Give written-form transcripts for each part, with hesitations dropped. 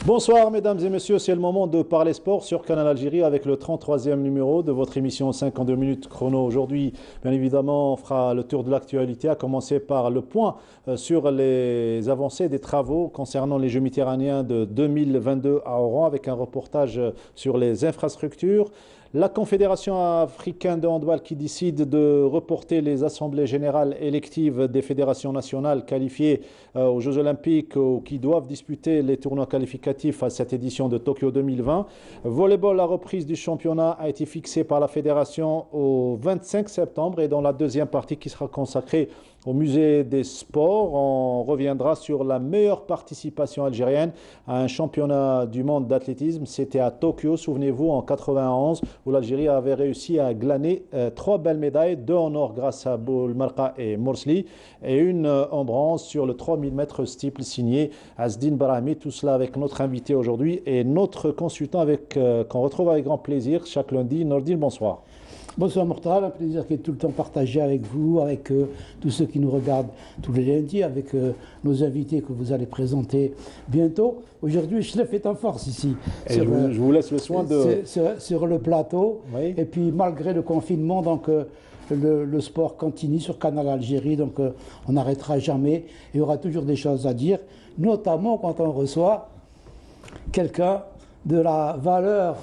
Bonsoir mesdames et messieurs, c'est le moment de parler sport sur Canal Algérie avec le 33e numéro de votre émission 52 minutes chrono. Aujourd'hui, bien évidemment, on fera le tour de l'actualité, à commencer par le point sur les avancées des travaux concernant les Jeux méditerranéens de 2022 à Oran avec un reportage sur les infrastructures. La Confédération africaine de handball qui décide de reporter les assemblées générales électives des fédérations nationales qualifiées aux Jeux olympiques ou qui doivent disputer les tournois qualificatifs à cette édition de Tokyo 2020. Volleyball, la reprise du championnat a été fixée par la fédération au 25 septembre et dans la deuxième partie qui sera consacrée au musée des sports, on reviendra sur la meilleure participation algérienne à un championnat du monde d'athlétisme. C'était à Tokyo, souvenez-vous, en 91, où l'Algérie avait réussi à glaner trois belles médailles, deux en or grâce à Boulmarqa et Morsli, et une en bronze sur le 3000 mètres steeple signé Asdin Brahmi. Tout cela avec notre invité aujourd'hui et notre consultant qu'on retrouve avec grand plaisir chaque lundi. Nordine, bonsoir. Bonsoir Mortal, un plaisir qui est tout le temps partagé avec vous, avec tous ceux qui nous regardent tous les lundis, avec nos invités que vous allez présenter bientôt. Aujourd'hui, Chlef est en force ici. Je vous laisse le soin de... Sur le plateau. Oui. Et puis malgré le confinement, donc, le sport continue sur Canal Algérie, donc on n'arrêtera jamais. Et il y aura toujours des choses à dire, notamment quand on reçoit quelqu'un de la valeur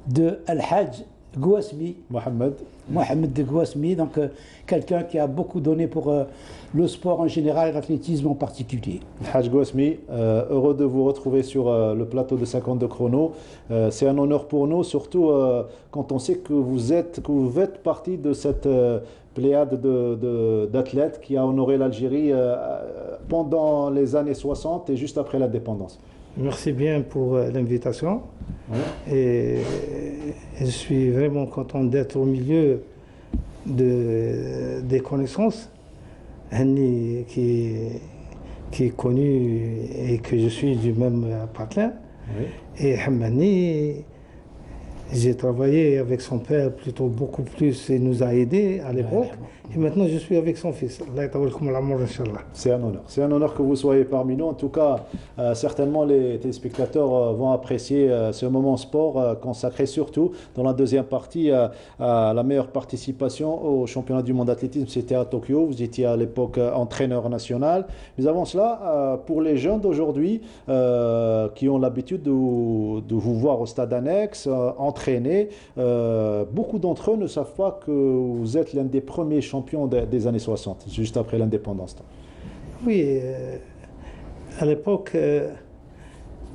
de Al-Hajj Gouasmi, Mohamed de Gouasmi, donc quelqu'un qui a beaucoup donné pour le sport en général et l'athlétisme en particulier. Haj Gouasmi, heureux de vous retrouver sur le plateau de 52 chrono. C'est un honneur pour nous, surtout quand on sait que vous faites partie de cette pléiade d'athlètes qui a honoré l'Algérie pendant les années 60 et juste après l'indépendance. Merci bien pour l'invitation. Oui. Et je suis vraiment content d'être au milieu des connaissances. Hani qui est connu et que je suis du même patelin. Oui. Et Hammani, j'ai travaillé avec son père plutôt beaucoup plus et nous a aidés à l'époque. Et maintenant, je suis avec son fils. C'est un honneur. C'est un honneur que vous soyez parmi nous. En tout cas, certainement, les téléspectateurs vont apprécier ce moment sport consacré surtout dans la deuxième partie à la meilleure participation au championnat du monde d'athlétisme. C'était à Tokyo. Vous étiez à l'époque entraîneur national. Mais avant cela, pour les jeunes d'aujourd'hui qui ont l'habitude de vous voir au stade annexe, entraîner, beaucoup d'entre eux ne savent pas que vous êtes l'un des premiers champions des années 60, juste après l'indépendance. Oui, à l'époque,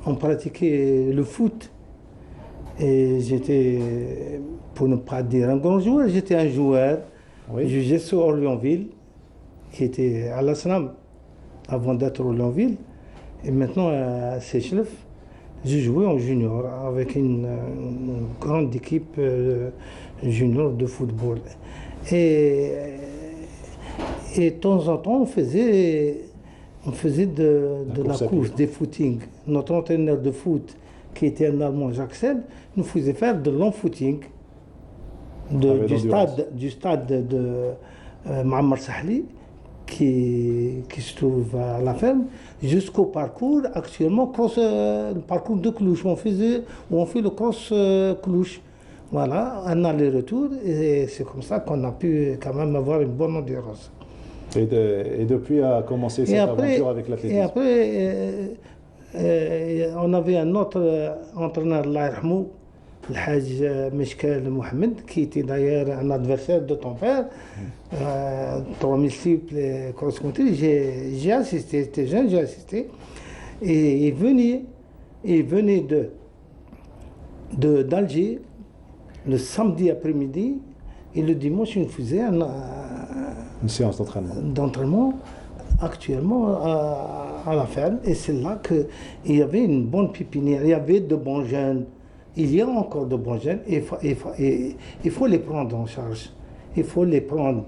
on pratiquait le foot et j'étais, pour ne pas dire un grand joueur, j'étais un joueur. Oui. Je jouais sur Orléansville, qui était à l'Asnam avant d'être Orléansville, et maintenant à Seychelef. J'ai joué en junior avec une grande équipe junior de football. Et de temps en temps, on faisait de la course, des footings. Notre entraîneur de foot, qui était un Allemand, Jacques Sel, nous faisait faire de long footing du stade de Mohamed Sahli, qui se trouve à la ferme, jusqu'au parcours, actuellement, le parcours de Clouche. On fait le cross Clouche. Voilà, un aller-retour, et c'est comme ça qu'on a pu quand même avoir une bonne endurance. Et depuis a commencé cette aventure avec l'athlétisme. Et après, on avait un autre entraîneur, l'Aïrhamou, le Hajj Meshkel Mohamed, qui était d'ailleurs un adversaire de ton père, 3000 steeple et cross-country. J'ai assisté, j'étais jeune, j'ai assisté. Et il venait d'Alger, le samedi après-midi, et le dimanche, il faisait une séance d'entraînement actuellement à la ferme. Et c'est là qu'il y avait une bonne pépinière, il y avait de bons jeunes. Il y a encore de bons jeunes, et il faut les prendre en charge. Il faut les prendre.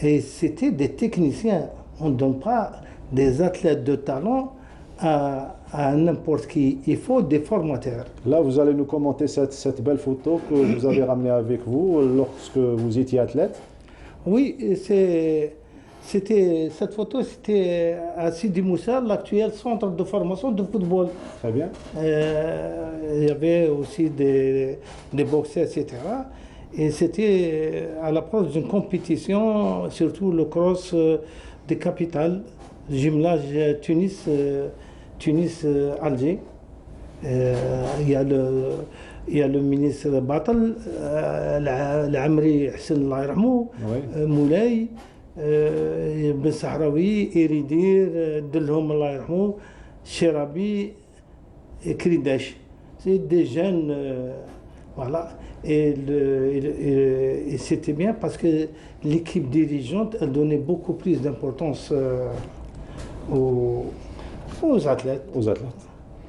Et c'était des techniciens. On ne donne pas des athlètes de talent à n'importe qui. Il faut des formateurs. Là, vous allez nous commenter cette belle photo que vous avez ramenée avec vous lorsque vous étiez athlète. Oui, Cette photo, c'était à Sidi Moussa, l'actuel centre de formation de football. Très bien. Il y avait aussi des boxeurs, etc. Et c'était à l'approche d'une compétition, surtout le cross des capitales, jumelage Tunis-Alger. Il y a le ministre Batal, l'Amri Hassan Allah yarhamou, Moulay, Ben Sahraoui, Iridir, Delhom Allah yarhamou, Cherabi et Kridesh. C'est des jeunes, voilà. Et c'était bien parce que l'équipe dirigeante a donné beaucoup plus d'importance aux athlètes. Aux athlètes.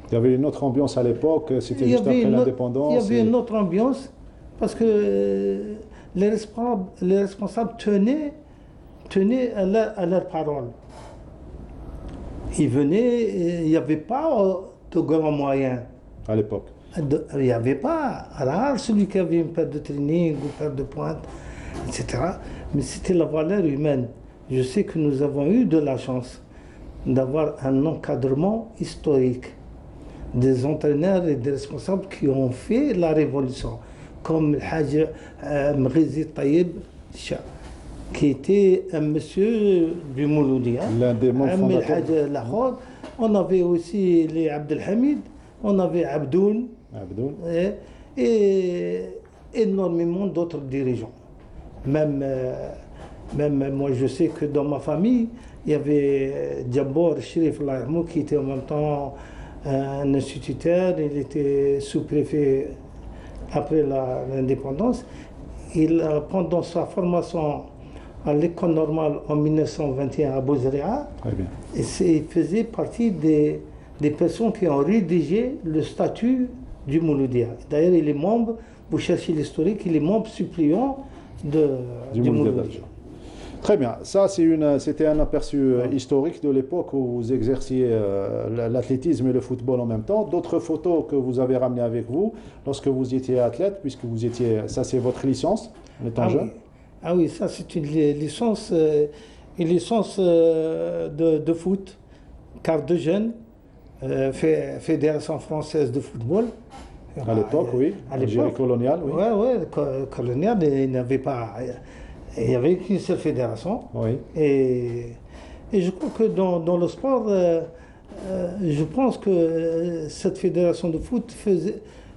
Il y avait une autre ambiance à l'époque, c'était juste après l'indépendance. Il y avait une autre ambiance parce que les responsables tenaient à leur parole. Ils venaient, il n'y avait pas de grands moyens. À l'époque. Il n'y avait pas, rare celui qui avait une paire de training ou une paire de pointe, etc. Mais c'était la valeur humaine. Je sais que nous avons eu de la chance d'avoir un encadrement historique, des entraîneurs et des responsables qui ont fait la révolution, comme le Hajj Mghizi Taïeb, qui était un monsieur du Mouloudia, l'un des membres fondateurs. On avait aussi les Abdelhamid, on avait Abdoun. Et énormément d'autres dirigeants. Même moi, je sais que dans ma famille, il y avait Djabor Chérif Lahmou qui était en même temps un instituteur, il était sous-préfet après l'indépendance. Pendant sa formation à l'école normale en 1921 à Bouzria, il faisait partie des personnes qui ont rédigé le statut du Mouloudia. D'ailleurs, il est membre, vous cherchez l'historique, il est membre suppléant du Mouloudia. Très bien. Ça, c'était un aperçu historique de l'époque où vous exerciez l'athlétisme et le football en même temps. D'autres photos que vous avez ramenées avec vous lorsque vous étiez athlète, puisque vous étiez... Ça, c'est votre licence en étant jeune. Ah oui, ça, c'est une licence de foot, carte de jeune. Fédération française de football. À l'époque, oui. À l'époque coloniale, oui. Oui, coloniale, il n'y avait pas. Il n'y avait qu'une seule fédération. Oui. Et je crois que dans le sport, je pense que cette fédération de foot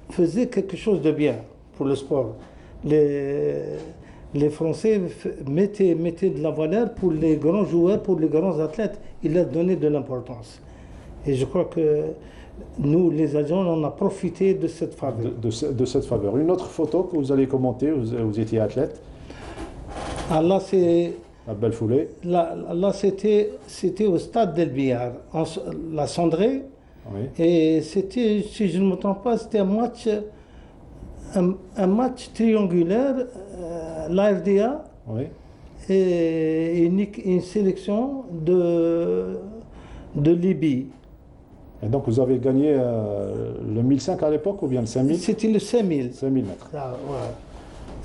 faisait quelque chose de bien pour le sport. Les Français mettaient de la valeur pour les grands joueurs, pour les grands athlètes. Ils leur donnaient de l'importance. Et je crois que nous, les Algériens, on a profité de cette faveur. De cette faveur. Une autre photo que vous allez commenter, vous étiez athlète. Ah, là, c'est... La belle foulée. Là c'était au stade d'El Biar, la Cendrée. Oui. Et c'était, si je ne me trompe pas, c'était un match triangulaire, l'ARDA oui. et une sélection de Libye. Et donc vous avez gagné le 1005 à l'époque ou bien le 5000? C'était le 5000. 5000 mètres. Ah, ouais.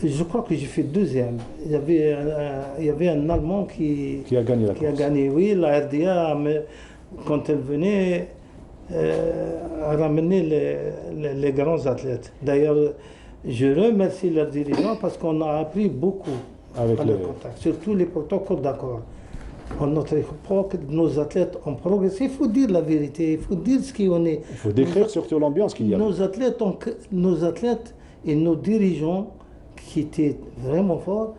Je crois que j'ai fait deuxième. Il y avait un Allemand qui a gagné la course. A gagné, oui, la RDA, quand elle venait, ramener les grands athlètes. D'ailleurs, je remercie leurs dirigeants parce qu'on a appris beaucoup avec à leur contact, surtout les protocoles d'accord. En notre époque, nos athlètes ont progressé. Il faut dire la vérité, il faut dire ce qu'on est. Il faut décrire surtout l'ambiance qu'il y a. Nos athlètes et nos dirigeants qui étaient vraiment forts,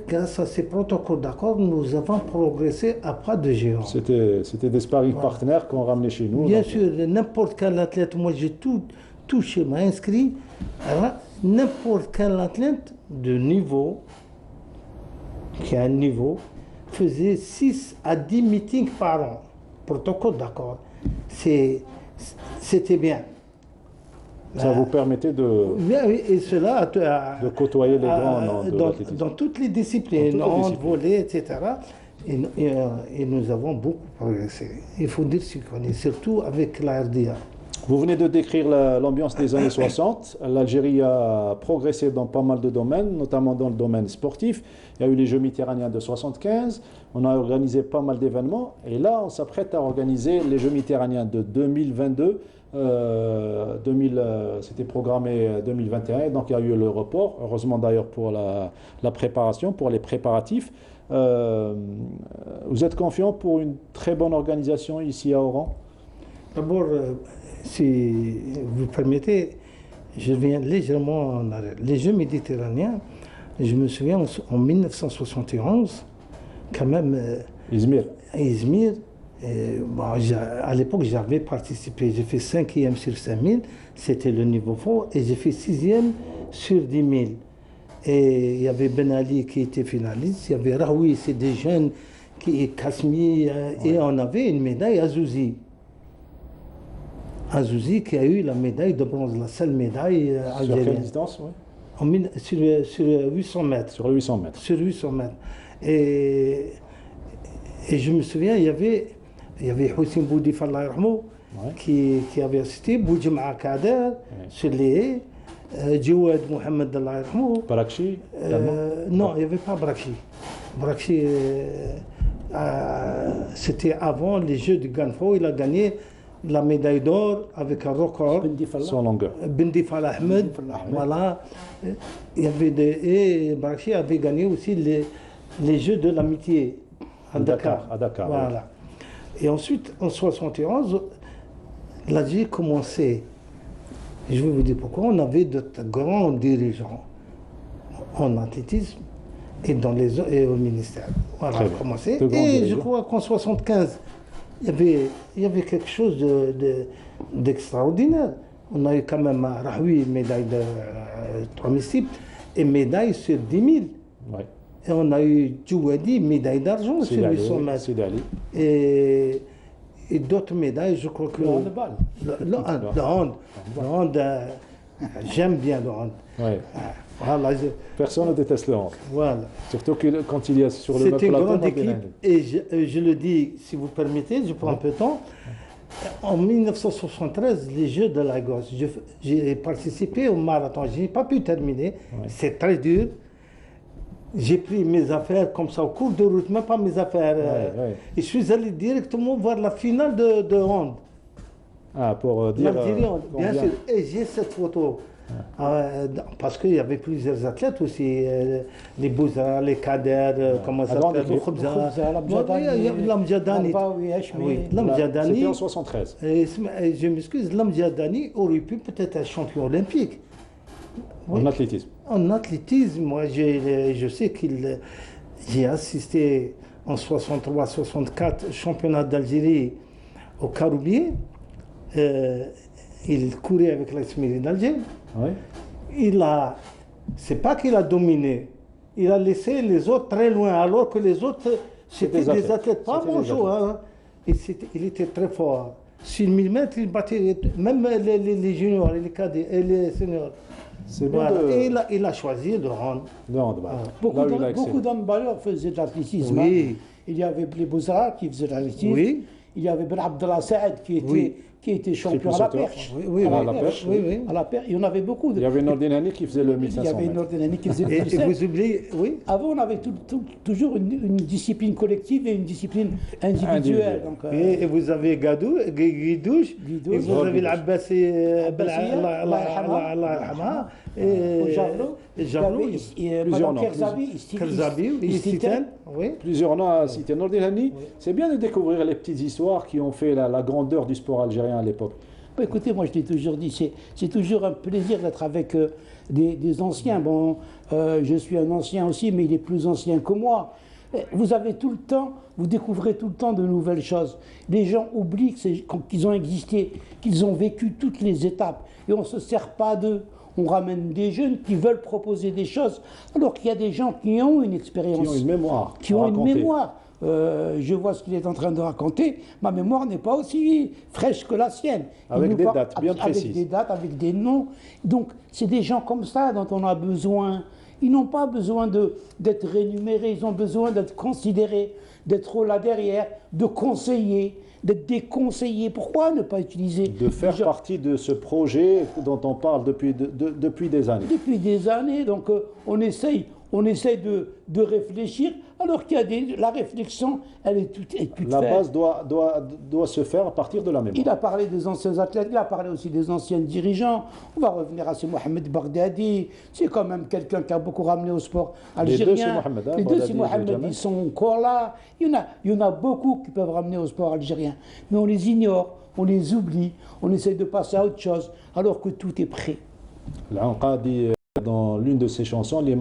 grâce à ces protocoles d'accord, nous avons progressé à pas de géant. C'était des sparring partenaires qu'on ramenait chez nous. Bien sûr, n'importe quel athlète, moi j'ai tout schéma inscrit, n'importe quel athlète de niveau, qui a un niveau, faisait 6 à 10 meetings par an. Protocole d'accord. C'était bien. Ça vous permettait de côtoyer les grands dans toutes les disciplines, volley, etc. Et nous avons beaucoup progressé. Il faut dire ce qu'on est, surtout avec la RDA. Vous venez de décrire l'ambiance des années 60. L'Algérie a progressé dans pas mal de domaines, notamment dans le domaine sportif. Il y a eu les Jeux méditerranéens de 75. On a organisé pas mal d'événements. Et là, on s'apprête à organiser les Jeux méditerranéens de 2022. C'était programmé 2021. Donc, il y a eu le report. Heureusement d'ailleurs pour la préparation, pour les préparatifs. Vous êtes confiant pour une très bonne organisation ici à Oran? D'abord, si vous permettez, je reviens légèrement en arrière. Les Jeux méditerranéens, je me souviens en 1971, quand même, Izmir. à Izmir, à l'époque j'avais participé, j'ai fait 5e sur 5000, c'était le niveau fort, et j'ai fait 6e sur 10 000. Et il y avait Ben Ali qui était finaliste, il y avait Raoui, c'est des jeunes, Kasmi, et on avait une médaille à Zouzi. Azouzi qui a eu la médaille de bronze, la seule médaille algérienne. Sur quelle distance, oui? Sur 800 mètres. Sur 800 mètres. Sur 800 mètres. Et je me souviens, il y avait Houssine Boudif, Allah yarhamou, qui avait assisté, Boudjima Kader, sur les haies, Djouad Mohamed, Allah yarhamou. Barakchi? Non, il n'y avait pas Barakchi. Barakchi, c'était avant les Jeux de Ganfo, il a gagné la médaille d'or avec un record. Sans longueur. Bendifal Ahmed, voilà. Il y avait et Barakchi avait gagné aussi les Jeux de l'amitié à Dakar. À Dakar, voilà. Et ensuite, en 71, l'Algérie commençait. Je vais vous dire pourquoi. On avait de grands dirigeants en athlétisme et au ministère. Voilà, on a commencé. Et je crois qu'en 75, il y avait quelque chose d'extraordinaire. On a eu quand même à Rahoui médaille de 3000 cibles et médaille sur 10 000. Ouais. Et on a eu Djouadi, médaille d'argent sur 800 mètres. Et d'autres médailles, je crois que... Le hand, j'aime bien le hand. Ouais. Voilà, personne ne déteste le hand. Voilà. Surtout quand il y a sur le même plateau. C'est une grande équipe et je le dis, si vous permettez, je prends un peu de temps. En 1973, les Jeux de Lagos, j'ai participé au marathon. Je n'ai pas pu terminer, c'est très dur. J'ai pris mes affaires comme ça au cours de route, même pas mes affaires. Et je suis allé directement voir la finale de hand. Ah, pour dire... bien sûr. Et j'ai cette photo. Parce qu'il y avait plusieurs athlètes aussi, les Bouzra, les Kader, comment ça s'appelle, Lamjadani. C'était en 73. Je m'excuse, Lamjadani aurait pu peut-être être champion olympique. En athlétisme. En athlétisme, moi je sais j'ai assisté en 63-64 championnat d'Algérie au Caroubier. Il courait avec l'Asmiri d'Alger. Oui. C'est pas qu'il a dominé, il a laissé les autres très loin, alors que les autres, c'était des athlètes pas bonjour. Hein. Il était très fort. Sur 1000 mètres, il battait même les juniors, les cadets et les seniors. Voilà. Et il a choisi le hand. Beaucoup d'handballeurs faisaient de l'athlétisme. Oui. Hein. Il y avait les Bouzra qui faisaient de l'athlétisme. Oui. Il y avait Ben Abdallah Saad qui était champion à la perche. À la perche. Il y en avait beaucoup. Il y avait Nordinani qui faisait le 1500 mètres. Il y avait Nordinani qui faisait le 1500 mètres. Et vous oubliez, oui. Avant, on avait toujours une discipline collective et une discipline individuelle. Donc, et vous avez Guidouche, et vous avez l'Abbassi, Allah Jarlou, plusieurs noms à citer. Nordinani, c'est bien de découvrir les petites histoires qui ont fait la grandeur du sport algérien à l'époque. Écoutez, moi je l'ai toujours dit, c'est toujours un plaisir d'être avec des anciens. Bon, je suis un ancien aussi, mais il est plus ancien que moi. Vous avez tout le temps, vous découvrez tout le temps de nouvelles choses. Les gens oublient qu'ils ont existé, qu'ils ont vécu toutes les étapes, et on ne se sert pas d'eux. On ramène des jeunes qui veulent proposer des choses, alors qu'il y a des gens qui ont une expérience. Qui ont une mémoire. Qui ont une mémoire. Je vois ce qu'il est en train de raconter. Ma mémoire n'est pas aussi fraîche que la sienne. Avec des dates bien précises. Avec des dates, avec des noms. Donc, c'est des gens comme ça dont on a besoin. Ils n'ont pas besoin d'être rémunérés, ils ont besoin d'être considérés, d'être là derrière, de conseiller, d'être déconseillés. Pourquoi ne pas utiliser... De faire partie de ce projet dont on parle depuis des années. Depuis des années, donc on essaye de réfléchir, alors qu'il y a la réflexion, elle est toute faite. La base doit se faire à partir de la mémoire. Il a parlé des anciens athlètes, il a parlé aussi des anciens dirigeants. On va revenir à ce Mohamed Baghdadi. C'est quand même quelqu'un qui a beaucoup ramené au sport algérien. Les deux, si Mohamed, ils sont encore là. Il y en a beaucoup qui peuvent ramener au sport algérien. Mais on les ignore, on les oublie, on essaie de passer à autre chose, alors que tout est prêt. Là, on a dit dans l'une de ses chansons, les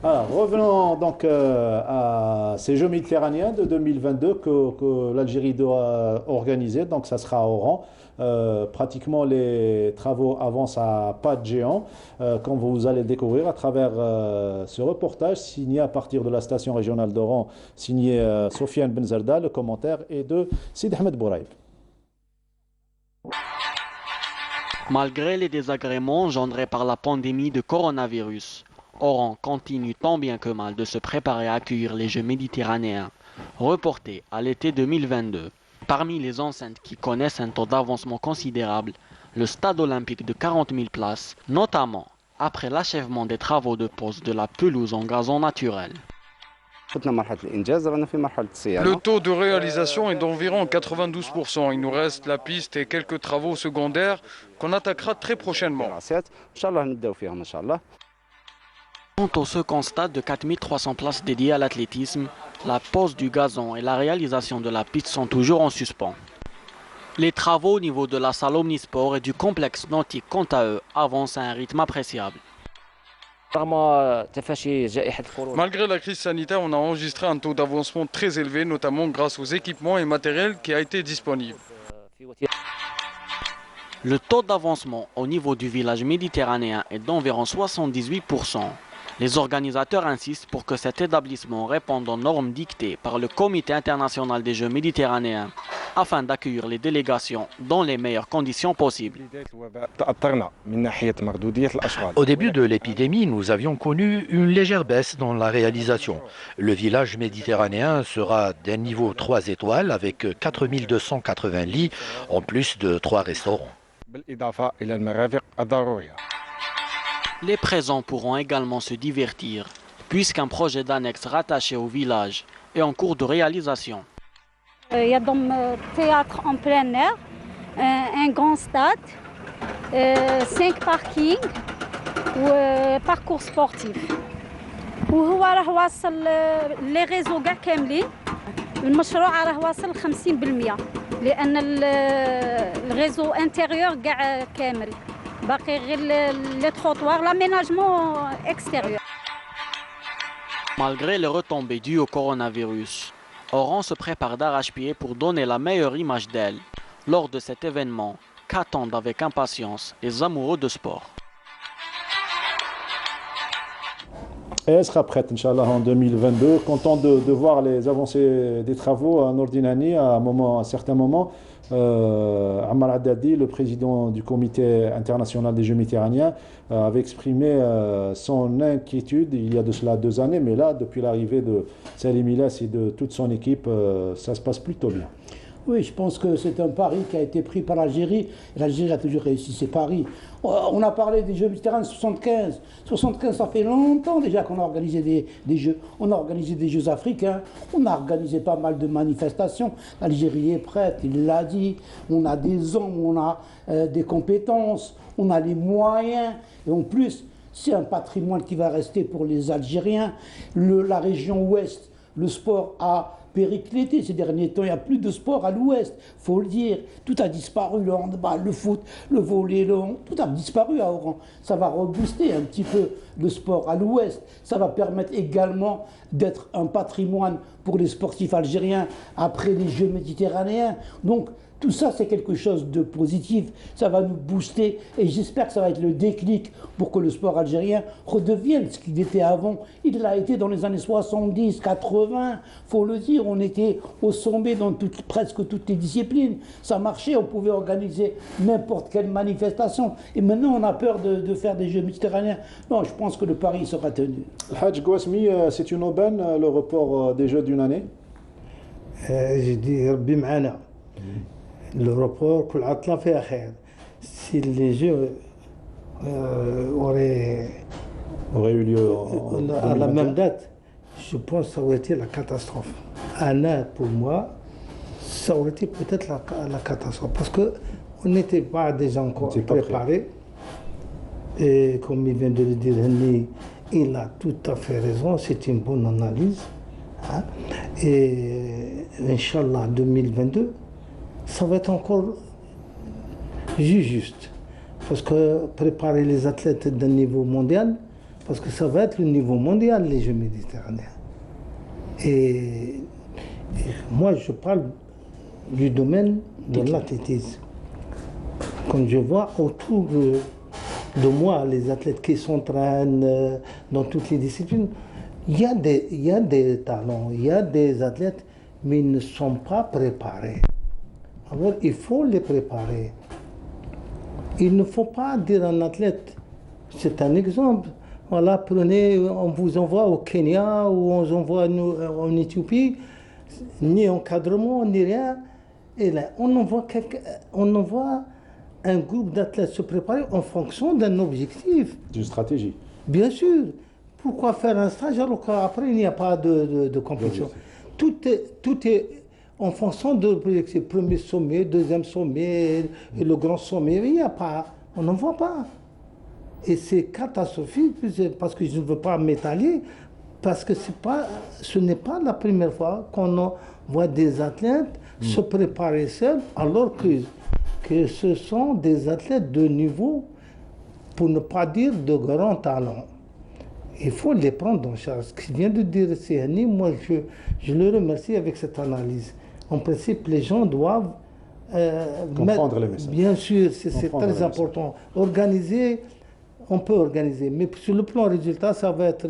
alors, revenons donc à ces Jeux méditerranéens de 2022 que l'Algérie doit organiser. Donc ça sera à Oran. Pratiquement les travaux avancent à pas de géant, comme vous allez le découvrir à travers ce reportage signé à partir de la station régionale d'Oran, signé Sofiane Benzerda. Le commentaire est de Sid Ahmed Bouraïb. Malgré les désagréments engendrés par la pandémie de coronavirus, Oran continue tant bien que mal de se préparer à accueillir les Jeux méditerranéens, reportés à l'été 2022. Parmi les enceintes qui connaissent un taux d'avancement considérable, le stade olympique de 40 000 places, notamment après l'achèvement des travaux de pose de la pelouse en gazon naturel. Le taux de réalisation est d'environ 92%. Il nous reste la piste et quelques travaux secondaires qu'on attaquera très prochainement. Quant au second stade de 4300 places dédiées à l'athlétisme, la pose du gazon et la réalisation de la piste sont toujours en suspens. Les travaux au niveau de la salle omnisport et du complexe nautique, quant à eux, avancent à un rythme appréciable. Malgré la crise sanitaire, on a enregistré un taux d'avancement très élevé, notamment grâce aux équipements et matériels qui a été disponible. Le taux d'avancement au niveau du village méditerranéen est d'environ 78%. Les organisateurs insistent pour que cet établissement réponde aux normes dictées par le Comité international des Jeux méditerranéens afin d'accueillir les délégations dans les meilleures conditions possibles. Au début de l'épidémie, nous avions connu une légère baisse dans la réalisation. Le village méditerranéen sera d'un niveau 3 étoiles avec 4280 lits, en plus de 3 restaurants. Les présents pourront également se divertir, puisqu'un projet d'annexe rattaché au village est en cours de réalisation. Il y a donc théâtre en plein air, un grand stade, 5 parkings parcours sportif. وهو راه واصل لي ريزو كاع كاملين. المشروع راه واصل 50% لأن الريزو انتيريور كاع كامل. باقي غير لي تروطوار l'aménagement extérieur. Malgré les retombées dues au coronavirus, Oran se prépare d'arrache-pied pour donner la meilleure image d'elle lors de cet événement qu'attendent avec impatience les amoureux de sport. Et elle sera prête, Inch'Allah, en 2022. Content de voir les avancées des travaux à Nordinani à un certain moment. Ammar Haddadi, le président du comité international des Jeux méditerranéens, avait exprimé son inquiétude il y a de cela 2 années, mais là, depuis l'arrivée de Salim Ilas et de toute son équipe, ça se passe plutôt bien. Oui, je pense que c'est un pari qui a été pris par l'Algérie. L'Algérie a toujours réussi ses paris. On a parlé des Jeux méditerranéens 75. 75, ça fait longtemps déjà qu'on a organisé des Jeux. On a organisé des Jeux africains. On a organisé pas mal de manifestations. L'Algérie est prête, il l'a dit. On a des hommes, on a des compétences, on a les moyens. Et en plus, c'est un patrimoine qui va rester pour les Algériens. La région ouest, le sport a périclété ces derniers temps. Il n'y a plus de sport à l'ouest, il faut le dire. Tout a disparu, le handball, le foot, le volley, tout a disparu à Oran. Ça va rebooster un petit peu le sport à l'ouest. Ça va permettre également d'être un patrimoine pour les sportifs algériens après les Jeux méditerranéens. Donc Tout ça, c'est quelque chose de positif. Ça va nous booster et j'espère que ça va être le déclic pour que le sport algérien redevienne ce qu'il était avant. Il l'a été dans les années 70, 80. Faut le dire, on était au sommet dans presque toutes les disciplines. Ça marchait, on pouvait organiser n'importe quelle manifestation. Et maintenant, on a peur de faire des Jeux méditerranéens. Non, je pense que le pari sera tenu. Hadj Gouasmi, c'est une aubaine, le report des Jeux d'une année? J'ai dit Rabbi Ma'ana. Le report, si les Jeux auraient eu lieu à la même date, je pense que ça aurait été la catastrophe. Anna, pour moi, ça aurait été peut-être la catastrophe. Parce qu'on n'était pas déjà encore préparés. Et comme il vient de le dire, il a tout à fait raison, c'est une bonne analyse. Hein. Et Inch'Allah, 2022, ça va être encore juste. Parce que préparer les athlètes d'un niveau mondial, parce que ça va être le niveau mondial, les Jeux méditerranéens. Et moi, je parle du domaine de l'athlétisme. Quand je vois autour de moi les athlètes qui s'entraînent dans toutes les disciplines, il y a des talents, il y a des athlètes, mais ils ne sont pas préparés. Alors, il faut les préparer. Il ne faut pas dire à un athlète, c'est un exemple, voilà, prenez, on vous envoie au Kenya ou on vous envoie en Éthiopie, ni encadrement, ni rien. Et là, on envoie un groupe d'athlètes se préparer en fonction d'un objectif. D'une stratégie. Bien sûr. Pourquoi faire un stage alors qu'après il n'y a pas de compétition? Tout est en fonction de l'objectif. Premier sommet, deuxième sommet, et le grand sommet. Il n'y a pas, on n'en voit pas. Et c'est catastrophique parce que je ne veux pas m'étaler, parce que ce n'est pas la première fois qu'on voit des athlètes se préparer seuls, alors que ce sont des athlètes de niveau, pour ne pas dire de grands talents. Il faut les prendre en charge. Ce qu'il vient de dire Sihani, moi je le remercie avec cette analyse. En principe, les gens doivent comprendre les messages. Bien sûr, c'est très important. Organiser, on peut organiser, mais sur le plan résultat, ça va être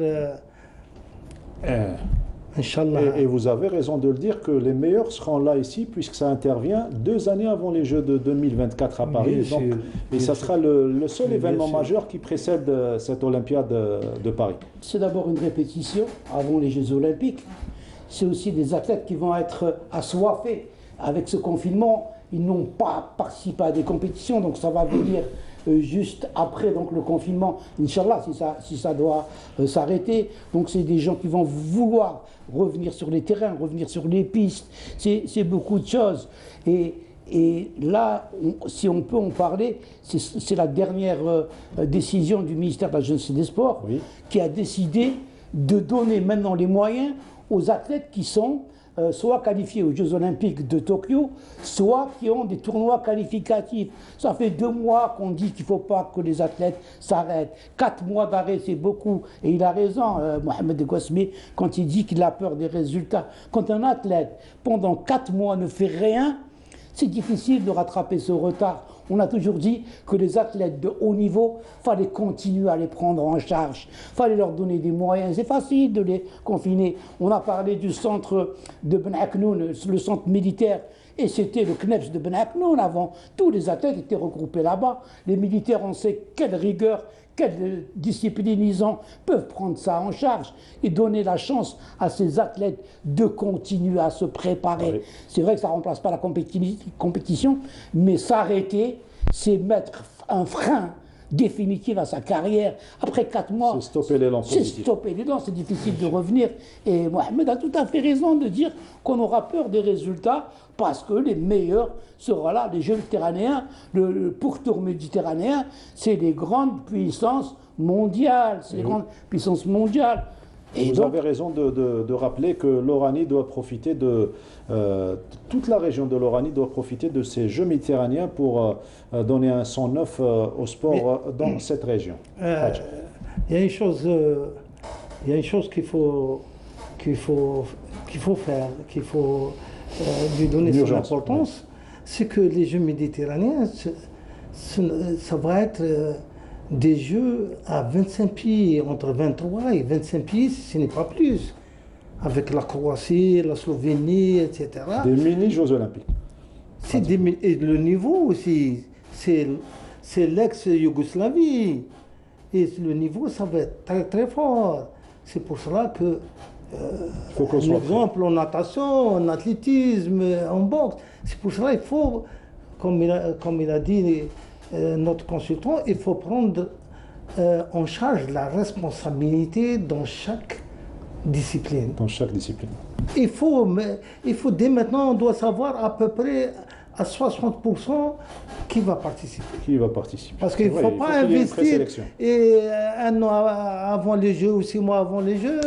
Inch'Allah. Et vous avez raison de le dire que les meilleurs seront là ici, puisque ça intervient 2 années avant les Jeux de 2024 à Paris. Et ça sera le seul événement majeur qui précède cette Olympiade de Paris. C'est d'abord une répétition avant les Jeux Olympiques. C'est aussi des athlètes qui vont être assoiffés. Avec ce confinement, ils n'ont pas participé à des compétitions, donc ça va venir juste après donc, le confinement, Inch'Allah, si ça doit s'arrêter. Donc c'est des gens qui vont vouloir revenir sur les terrains, revenir sur les pistes. C'est beaucoup de choses. Et là, si on peut en parler, c'est la dernière décision du ministère de la Jeunesse et des Sports qui a décidé de donner maintenant les moyens aux athlètes qui sont soit qualifiés aux Jeux Olympiques de Tokyo, soit qui ont des tournois qualificatifs. Ça fait 2 mois qu'on dit qu'il ne faut pas que les athlètes s'arrêtent. 4 mois d'arrêt, c'est beaucoup. Et il a raison, Mohamed Gouasmi, quand il dit qu'il a peur des résultats. Quand un athlète, pendant 4 mois, ne fait rien, c'est difficile de rattraper ce retard. On a toujours dit que les athlètes de haut niveau, il fallait continuer à les prendre en charge. Il fallait leur donner des moyens. C'est facile de les confiner. On a parlé du centre de Ben Aknoun, le centre militaire. Et c'était le CNEPS de Ben Aknoun avant. Tous les athlètes étaient regroupés là-bas. Les militaires, on sait quelle rigueur, quelle discipline ils ont, peuvent prendre ça en charge et donner la chance à ces athlètes de continuer à se préparer. C'est vrai que ça ne remplace pas la compétition, mais s'arrêter, c'est mettre un frein définitif à sa carrière. Après 4 mois, c'est stopper l'élan positif. C'est stopper l'élan, c'est difficile de revenir. Et Mohamed a tout à fait raison de dire qu'on aura peur des résultats parce que les meilleurs seront là, les Jeux méditerranéens, le pourtour méditerranéen, c'est les grandes puissances mondiales, c'est les grandes puissances mondiales. Et vous avez raison de rappeler que l'Oranie doit profiter toute la région de l'Oranie doit profiter de ces Jeux méditerranéens pour donner un sang neuf au sport dans cette région. Il y a une chose qu'il faut faire, qu'il faut lui donner son importance, c'est que les Jeux méditerranéens, ça va être des Jeux à 25 pays, entre 23 et 25 pays, ce n'est pas plus. Avec la Croatie, la Slovénie, etc. Des mini-Jeux olympiques. Et le niveau aussi, c'est l'ex-Yougoslavie. Et le niveau, ça va être très très fort. C'est pour cela que, par exemple, en natation, en athlétisme, en boxe, c'est pour cela qu'il faut, comme il a dit notre consultant, il faut prendre en charge la responsabilité dans chaque discipline. Dans chaque discipline. Il faut dès maintenant, on doit savoir à peu près à 60% qui va participer. Qui va participer. Parce qu'il ne faut pas investir et un an avant les Jeux ou 6 mois avant les Jeux,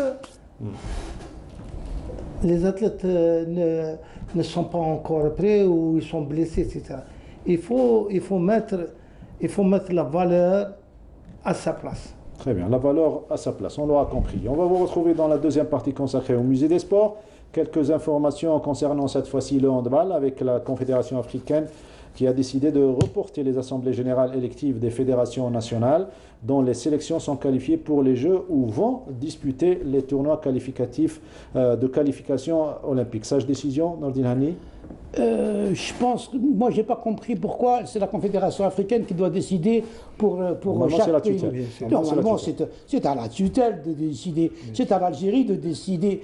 les athlètes ne sont pas encore prêts ou ils sont blessés, etc. Il faut mettre la valeur à sa place. Très bien, la valeur à sa place, on l'aura compris. On va vous retrouver dans la deuxième partie consacrée au musée des sports. Quelques informations concernant cette fois-ci le handball avec la Confédération africaine qui a décidé de reporter les assemblées générales électives des fédérations nationales dont les sélections sont qualifiées pour les Jeux ou vont disputer les tournois qualificatifs de qualification olympique. Sage décision, Nordine Hani? Je pense, moi j'ai pas compris pourquoi c'est la Confédération africaine qui doit décider pour chaque pays. Normalement c'est à la tutelle de décider, c'est à l'Algérie de décider.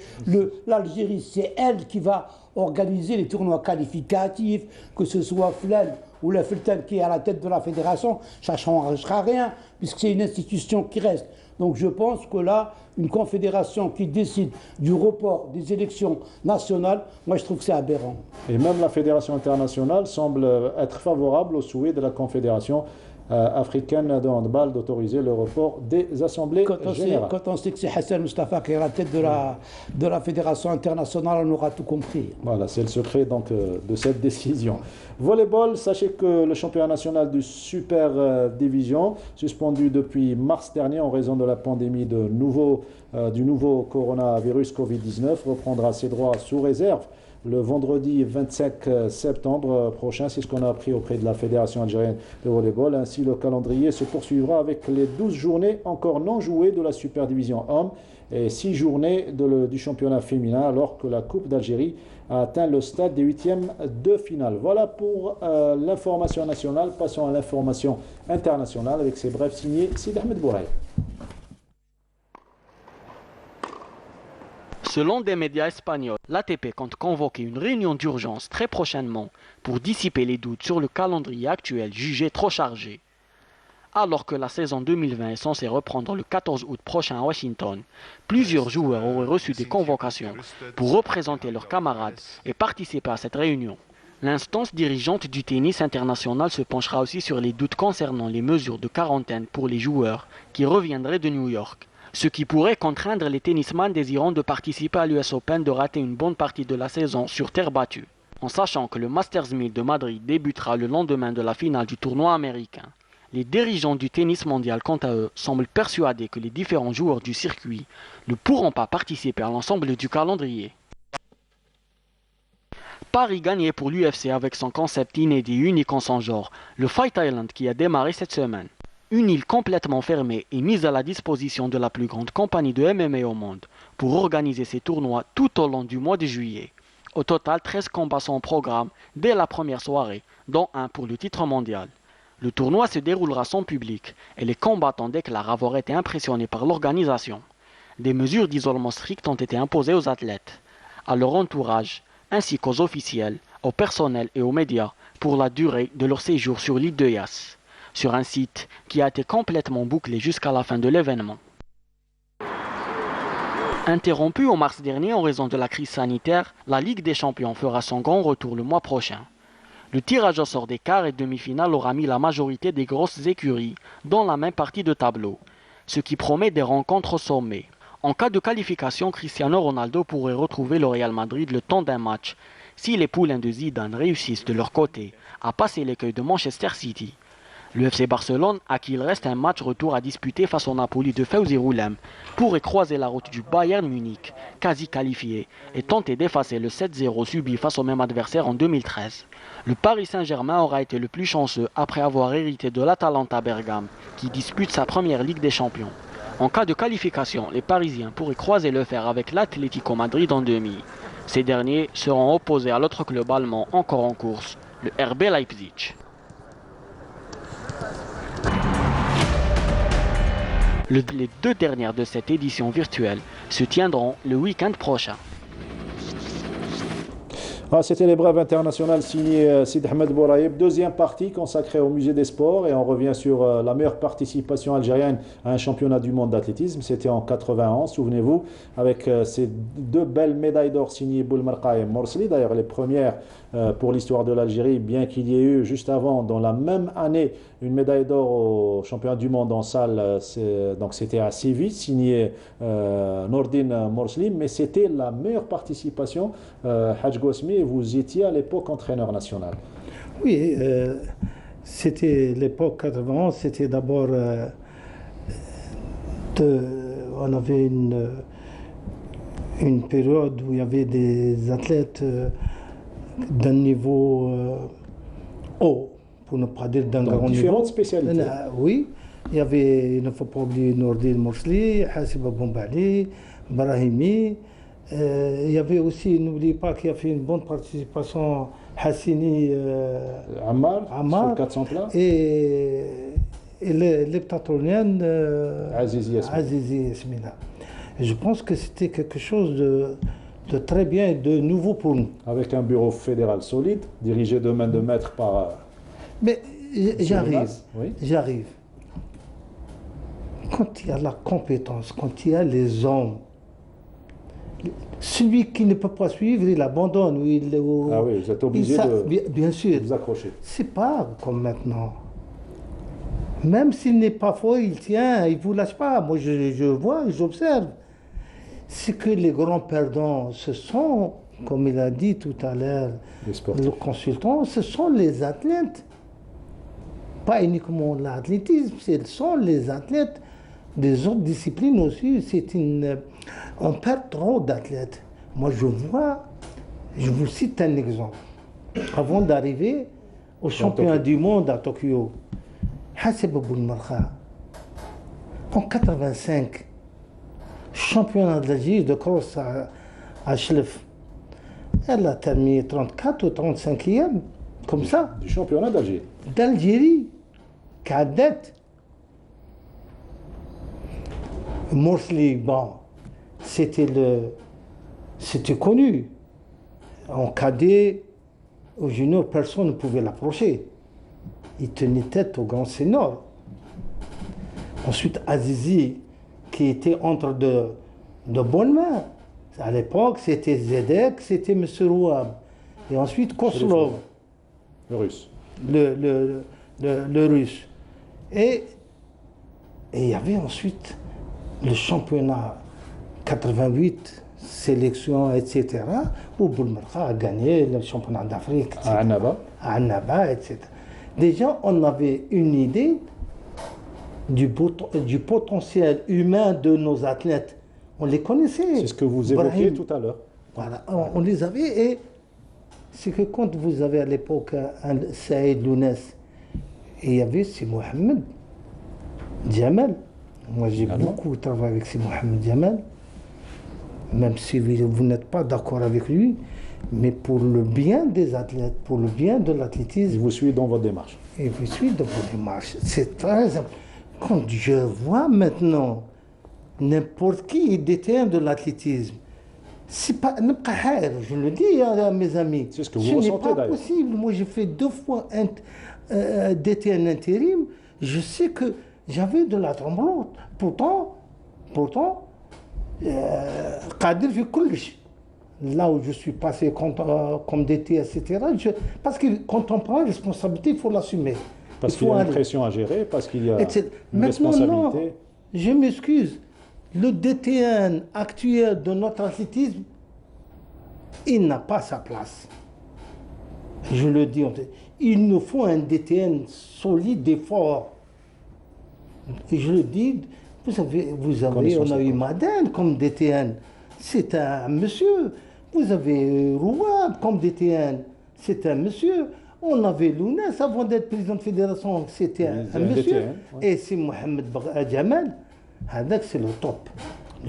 L'Algérie c'est elle qui va organiser les tournois qualificatifs, que ce soit Flen ou le Fulton qui est à la tête de la fédération, ça ne changera rien puisque c'est une institution qui reste. Donc je pense que là, une confédération qui décide du report des élections nationales, moi je trouve que c'est aberrant. Et même la fédération internationale semble être favorable au souhait de la confédération africaine de handball d'autoriser le report des assemblées générales. Quand on sait que c'est Hassan Mustafa qui est à la tête de la fédération internationale, on aura tout compris. Voilà, c'est le secret donc, de cette décision. Volleyball, sachez que le championnat national du Super Division, suspendu depuis mars dernier en raison de la pandémie du nouveau coronavirus Covid-19, reprendra ses droits sous réserve le vendredi 25 septembre prochain. C'est ce qu'on a appris auprès de la Fédération algérienne de volleyball. Ainsi, le calendrier se poursuivra avec les 12 journées encore non jouées de la Super Division Hommes et 6 journées du championnat féminin, alors que la Coupe d'Algérie a atteint le stade des 8e de finale. Voilà pour l'information nationale. Passons à l'information internationale avec ces brefs signés Sid Ahmed Bouraï. Selon des médias espagnols, l'ATP compte convoquer une réunion d'urgence très prochainement pour dissiper les doutes sur le calendrier actuel jugé trop chargé. Alors que la saison 2020 est censée reprendre le 14 août prochain à Washington, plusieurs joueurs auraient reçu des convocations pour représenter leurs camarades et participer à cette réunion. L'instance dirigeante du tennis international se penchera aussi sur les doutes concernant les mesures de quarantaine pour les joueurs qui reviendraient de New York, ce qui pourrait contraindre les tennisman désirant de participer à l'US Open de rater une bonne partie de la saison sur terre battue, en sachant que le Masters 1000 de Madrid débutera le lendemain de la finale du tournoi américain. Les dirigeants du tennis mondial, quant à eux, semblent persuadés que les différents joueurs du circuit ne pourront pas participer à l'ensemble du calendrier. Paris gagnait pour l'UFC avec son concept inédit unique en son genre, le Fight Island qui a démarré cette semaine. Une île complètement fermée est mise à la disposition de la plus grande compagnie de MMA au monde pour organiser ses tournois tout au long du mois de juillet. Au total, 13 combats sont au programme dès la première soirée, dont un pour le titre mondial. Le tournoi se déroulera sans public et les combattants déclarent avoir été impressionnés par l'organisation. Des mesures d'isolement strictes ont été imposées aux athlètes, à leur entourage, ainsi qu'aux officiels, au personnel et aux médias pour la durée de leur séjour sur l'île de Yas, sur un site qui a été complètement bouclé jusqu'à la fin de l'événement. Interrompue en mars dernier en raison de la crise sanitaire, la Ligue des Champions fera son grand retour le mois prochain. Le tirage au sort des quarts et demi-finales aura mis la majorité des grosses écuries dans la même partie de tableau, ce qui promet des rencontres au sommet. En cas de qualification, Cristiano Ronaldo pourrait retrouver le Real Madrid le temps d'un match si les poulains de Zidane réussissent de leur côté à passer l'écueil de Manchester City. Le FC Barcelone, à qui il reste un match retour à disputer face au Napoli de Fawzi Roulem, pourrait croiser la route du Bayern Munich, quasi qualifié, et tenter d'effacer le 7-0 subi face au même adversaire en 2013. Le Paris Saint-Germain aura été le plus chanceux après avoir hérité de l'Atalanta Bergame, qui dispute sa première Ligue des Champions. En cas de qualification, les Parisiens pourraient croiser le fer avec l'Atlético Madrid en demi. Ces derniers seront opposés à l'autre club allemand encore en course, le RB Leipzig. Les deux dernières de cette édition virtuelle se tiendront le week-end prochain. C'était les brèves internationales signées Sid Ahmed Bouraïeb. Deuxième partie consacrée au musée des sports et on revient sur la meilleure participation algérienne à un championnat du monde d'athlétisme. C'était en 91, souvenez-vous, avec ces deux belles médailles d'or signées Boulmerqa et Morsli. D'ailleurs, les premières pour l'histoire de l'Algérie, bien qu'il y ait eu juste avant, dans la même année, une médaille d'or au championnat du monde en salle. Donc c'était à Séville, signé Nordine Morsli, mais c'était la meilleure participation. Hadj Gosmi, vous étiez à l'époque entraîneur national. Oui, c'était l'époque 91, c'était d'abord... on avait une période où il y avait des athlètes d'un niveau haut, pour ne pas dire d'un grand niveau. Différentes spécialités. Oui, il y avait, il ne faut pas oublier Nordine Morsli, Hassib Abombali, Brahimi. Il y avait aussi, n'oubliez pas qu'il y a fait une bonne participation Hassini Ammar sur 400 plats. Et l'heptathlonienne Azizi Yasmina. Je pense que c'était quelque chose de très bien et de nouveau pour nous. Avec un bureau fédéral solide, dirigé de main de maître par... Mais j'arrive. Oui. J'arrive. Quand il y a la compétence, quand il y a les hommes, celui qui ne peut pas suivre, il abandonne. Ah oui, vous êtes obligé de bien sûr. vous accrocher. C'est pas comme maintenant. Même s'il n'est pas fort, il tient, il ne vous lâche pas. Moi, je vois, j'observe. C'est que les grands perdants, ce sont, comme il a dit tout à l'heure, le consultant, ce sont les athlètes. Pas uniquement l'athlétisme, ce sont les athlètes des autres disciplines aussi. On perd trop d'athlètes. Moi, je vous cite un exemple. Avant d'arriver au championnat du monde à Tokyo, Hassib Boulmerqa, en 85, championnat de l'Algérie de cross à Chlef, elle a terminé 34 ou 35e, comme ça. Du championnat d'Algérie. D'Algérie, cadette. Morsli, bon, c'était connu. En cadet, au junior, personne ne pouvait l'approcher. Il tenait tête au grand senior. Ensuite, Azizi, qui était entre de bonnes mains. À l'époque, c'était Zedek, c'était M. Rouab. Et ensuite, Koslov. Le russe. Le russe. Et il y avait ensuite le championnat 88, sélection, etc., où Boulmerqa a gagné le championnat d'Afrique. À Annaba. À Annaba, etc. Déjà, on avait une idée du potentiel humain de nos athlètes. On les connaissait. C'est ce que vous évoquiez tout à l'heure. Voilà, on les avait. Et c'est que quand vous avez à l'époque un Saïd Lounès, et il y avait c'est Mohamed Djamal. Moi, j'ai beaucoup travaillé avec ce Mohamed Djamal, même si vous n'êtes pas d'accord avec lui, mais pour le bien des athlètes, pour le bien de l'athlétisme. Il vous suit dans votre démarche. Il vous suit dans votre démarche. C'est très important. Quand je vois maintenant n'importe qui détient de l'athlétisme, c'est pas, je le dis à mes amis. C'est ce que vous ressentez d'ailleurs. Ce n'est pas possible. Moi, j'ai fait 2 fois DTN intérim. Je sais que j'avais de la tremblante. Pourtant, Qadir fait kulch. Là où je suis passé comme DT, etc. Parce que quand on prend la responsabilité, il faut l'assumer. Parce qu'il y a une pression à gérer, parce qu'il y a une responsabilité. Non, je m'excuse. Le DTN actuel de notre athlétisme, il n'a pas sa place. Je le dis, il nous faut un DTN solide et fort. Et je le dis, on a eu Madden comme DTN, c'est un monsieur. Vous avez Rouab comme DTN, c'est un monsieur. On avait Lounès avant d'être président de fédération, c'était un monsieur. DTN, ouais. Et c'est Mohamed Jamal, c'est le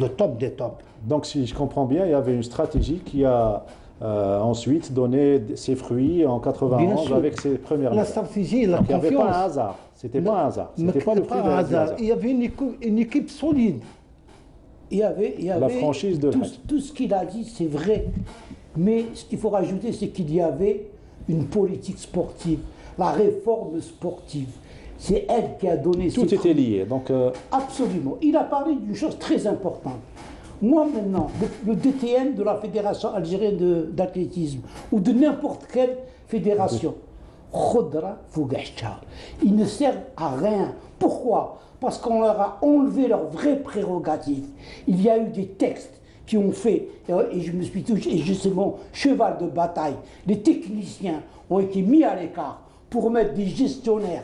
top des tops. Donc si je comprends bien, il y avait une stratégie qui a ensuite donné ses fruits en 91 avec ses premières la stratégie et la confiance. Il n'y avait pas un hasard. C'était pas un hasard. C'était pas le fruit d'un hasard. Il y avait une équipe solide. Il y avait la franchise de tout ce qu'il a dit, c'est vrai. Mais ce qu'il faut rajouter, c'est qu'il y avait une politique sportive, la réforme sportive. C'est elle qui a donné tout était lié. Donc absolument. Il a parlé d'une chose très importante. Moi maintenant, le DTN de la Fédération algérienne d'athlétisme ou de n'importe quelle fédération, Khodra Fougacha, ils ne servent à rien. Pourquoi? Parce qu'on leur a enlevé leurs vraies prérogatives. Il y a eu des textes qui ont fait, et je me suis touché, et c'est mon cheval de bataille, les techniciens ont été mis à l'écart pour mettre des gestionnaires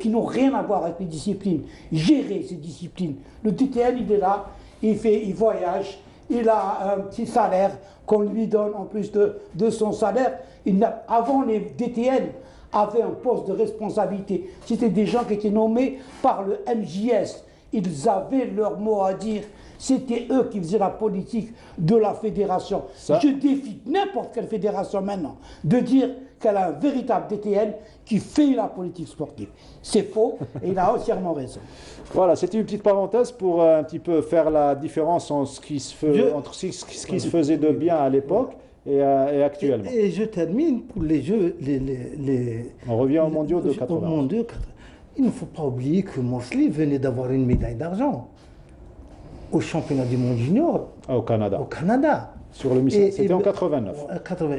qui n'ont rien à voir avec les disciplines, gérer ces disciplines. Le DTN, il est là, il voyage, il a un petit salaire qu'on lui donne en plus de son salaire. Avant, les DTN avaient un poste de responsabilité. C'était des gens qui étaient nommés par le MJS. Ils avaient leur mot à dire. C'était eux qui faisaient la politique de la fédération. Je défie n'importe quelle fédération maintenant de dire qu'elle a un véritable DTN qui fait la politique sportive. C'est faux et il a entièrement raison. Voilà, c'était une petite parenthèse pour un petit peu faire la différence entre ce qui se faisait de bien à l'époque et actuellement. Et je termine pour les Jeux. On revient aux mondiaux de 80. Il ne faut pas oublier que Morsli venait d'avoir une médaille d'argent au championnat du monde junior au Canada. Sur le c'était en 89.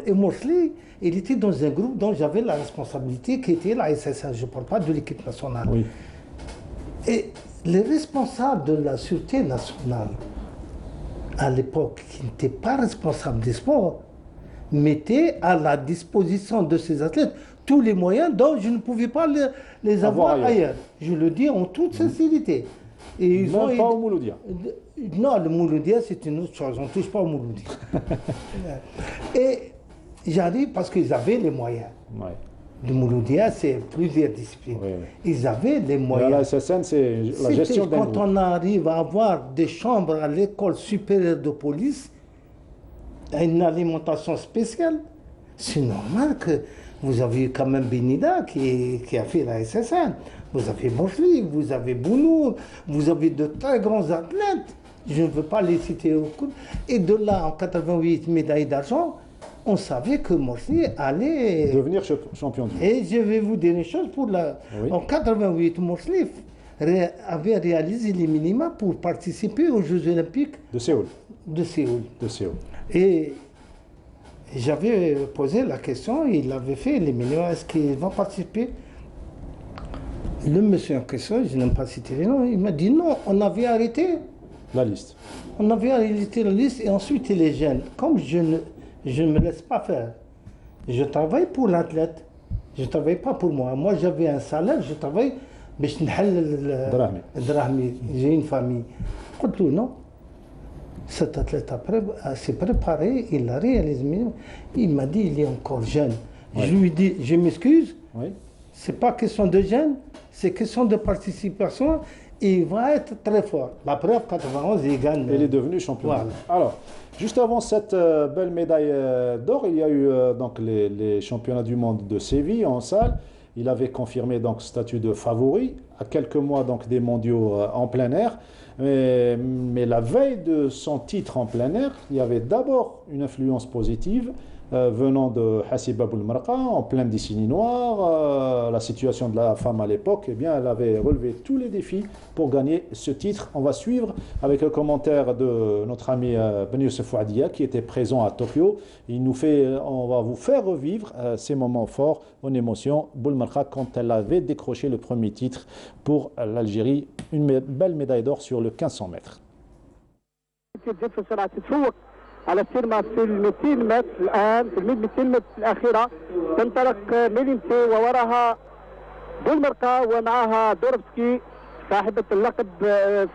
Et Morsli, il était dans un groupe dont j'avais la responsabilité, qui était la SSA. Je ne parle pas de l'équipe nationale. Oui. Et les responsables de la sûreté nationale, à l'époque, qui n'étaient pas responsables des sports, mettaient à la disposition de ces athlètes tous les moyens dont je ne pouvais pas les avoir ailleurs. Je le dis en toute sincérité. Et ils n'ont pas au Mouloudia. Non, le Mouloudia, c'est une autre chose. On ne touche pas au Mouloudia. Et j'arrive parce qu'ils avaient les moyens. Ouais. Le Mouloudia, c'est plusieurs disciplines. Oui. Ils avaient les moyens. La SSN, c'est la gestion d'un groupe. Quand on arrive à avoir des chambres à l'école supérieure de police, une alimentation spéciale, c'est normal que vous avez quand même Benida qui a fait la SSN. Vous avez Morsli, vous avez Bounour, vous avez de très grands athlètes. Je ne veux pas les citer au coup. Et de là, en 88 médailles d'argent, on savait que Morsli allait devenir champion du monde. Et je vais vous dire une chose Oui. En 88, Morsli avait réalisé les minima pour participer aux Jeux Olympiques de Séoul. Et j'avais posé la question, il avait fait les minima, est-ce qu'il va participer? Le monsieur en question, je n'aime pas citer les noms, il m'a dit non, on avait arrêté la liste. On avait arrêté la liste et ensuite les jeunes. Comme je ne me laisse pas faire, je travaille pour l'athlète, je ne travaille pas pour moi. Moi j'avais un salaire, je travaille, mais je j'ai une famille. Non. Cet athlète après s'est préparé, il a réalisé. Il m'a dit il est encore jeune. Oui. Je lui dis je m'excuse. Oui. C'est pas question de jeune, c'est question de participation. Et il va être très fort. La preuve, 91, il gagne. Il est devenu champion. Voilà. Alors, juste avant cette belle médaille d'or, il y a eu donc les championnats du monde de Séville en salle. Il avait confirmé donc statut de favori à quelques mois donc des mondiaux en plein air. Mais la veille de son titre en plein air, il y avait d'abord une influence positive venant de Hassiba Boulmarqa, en pleine décennie noire. La situation de la femme à l'époque, eh bien, elle avait relevé tous les défis pour gagner ce titre. On va suivre avec le commentaire de notre ami Ben Youssef Ouadia qui était présent à Tokyo. On va vous faire revivre ces moments forts en émotion. Boulmarqa quand elle avait décroché le premier titre pour l'Algérie, une belle médaille d'or sur le 1500 mètres. على السيرما في ال 200 متر الآن، في ال 200 متر الأخيرة تنطلق ميليمتي ووراها بولمرقا ومعها دورفسكي صاحبة اللقب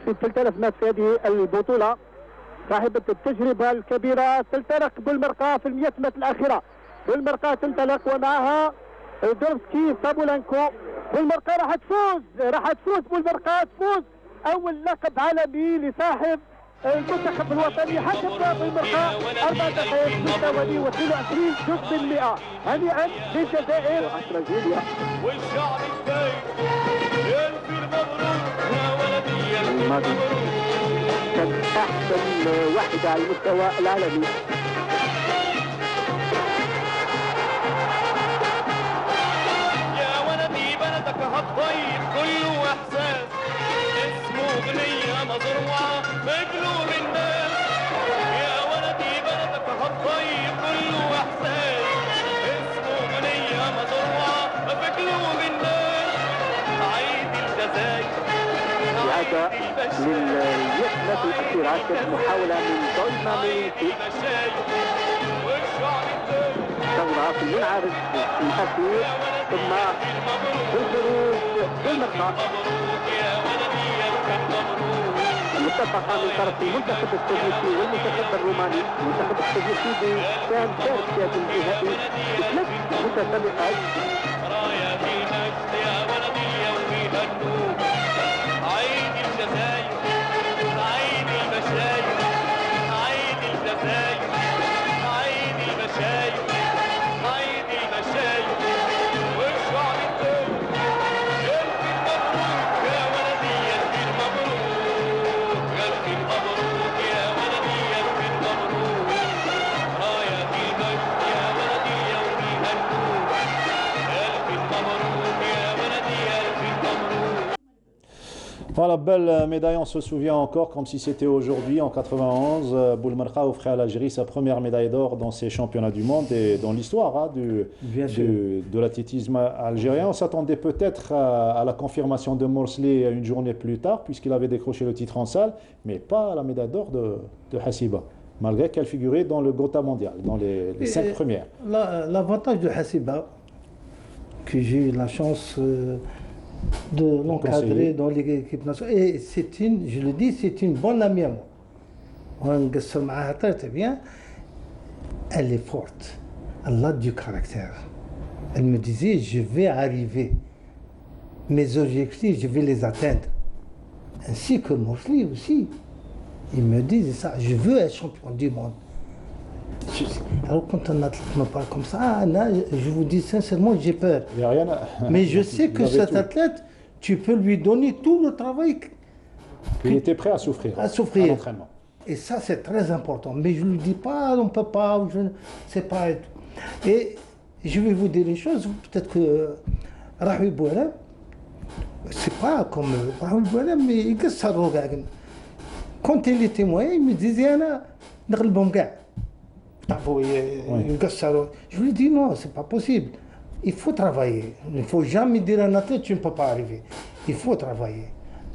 في 3000 متر في هذه البطولة، صاحبة التجربة الكبيرة. تنطلق بولمرقا في ال 100 متر الأخيرة، بولمرقا تنطلق ومعها دورفسكي صابولانكو. بولمرقا راح تفوز بولمرقا تفوز أول لقب عالمي لصاحب المنتخب الوطني. حسب بولمرقا 4 دقائق 26 جزء من 100. هنيئا للجزائر. 10 جوليا والشعب السيد يلفي المبروك يا ولدي. كانت أحسن واحدة على المستوى العالمي. يا ولدي بلدك هالطيب كله إحساس، اسمه أغنية مزروعة بقلوب الناس. يا ولدي بلدك هالطيب كله إحساس، اسمه أغنية مزروعة بقلوب الناس. عيد الجزائر إعادة لليقظة الأخيرة، كانت محاولة من ظلمة ميليمتي. ثورة في المنعرج الأخير ثم الخروج بالمرقى. متفقة من طرف المنتخب السوفيتي والمنتخب الروماني. المنتخب السوفيتي كان شارك في هذا النهائي بثلاث متسابقات. عيد الجزائر عيد المشايخ، عيد الجزائر عيد المشايخ، عيد المشايخ والشعب الكل. يلفي المبروك يا ولدي يلفي المبروك، يلفي المبروك يا ولدي يلفي المبروك. راية المجد يا ولدي يوميها النور، يلفي المبروك يا ولدي يلفي المبروك. Voilà, belle médaille, on se souvient encore comme si c'était aujourd'hui, en 91. Boulemarqa offrait à l'Algérie sa première médaille d'or dans ces championnats du monde et dans l'histoire de l'athlétisme algérien. On s'attendait peut-être à la confirmation de Morsli une journée plus tard, puisqu'il avait décroché le titre en salle, mais pas à la médaille d'or de Hassiba, malgré qu'elle figurait dans le Gotha mondial, dans les 5 premières. L'avantage de Hassiba, que j'ai eu la chance de l'encadrer dans l'équipe nationale. Et je le dis, c'est une bonne amie à moi. Bien. Elle est forte. Elle a du caractère. Elle me disait, je vais arriver. Mes objectifs, je vais les atteindre. Ainsi que Morsli aussi. Il me disait ça, je veux être champion du monde. Alors quand un athlète me parle comme ça, là, je vous dis sincèrement, j'ai peur. Mais je sais que cet athlète, tu peux lui donner tout le travail. Il était prêt à souffrir. À l'entraînement. Et ça, c'est très important. Mais je ne lui dis pas, on ne peut pas, c'est pas. Et je vais vous dire les choses, peut-être que Rahoui Boualem, c'est pas comme Rahoui Boualem, mais il quand il était moyen, il me disait, je lui dis non, c'est pas possible. Il faut travailler. Il ne faut jamais dire à un athlète tu ne peux pas arriver. Il faut travailler.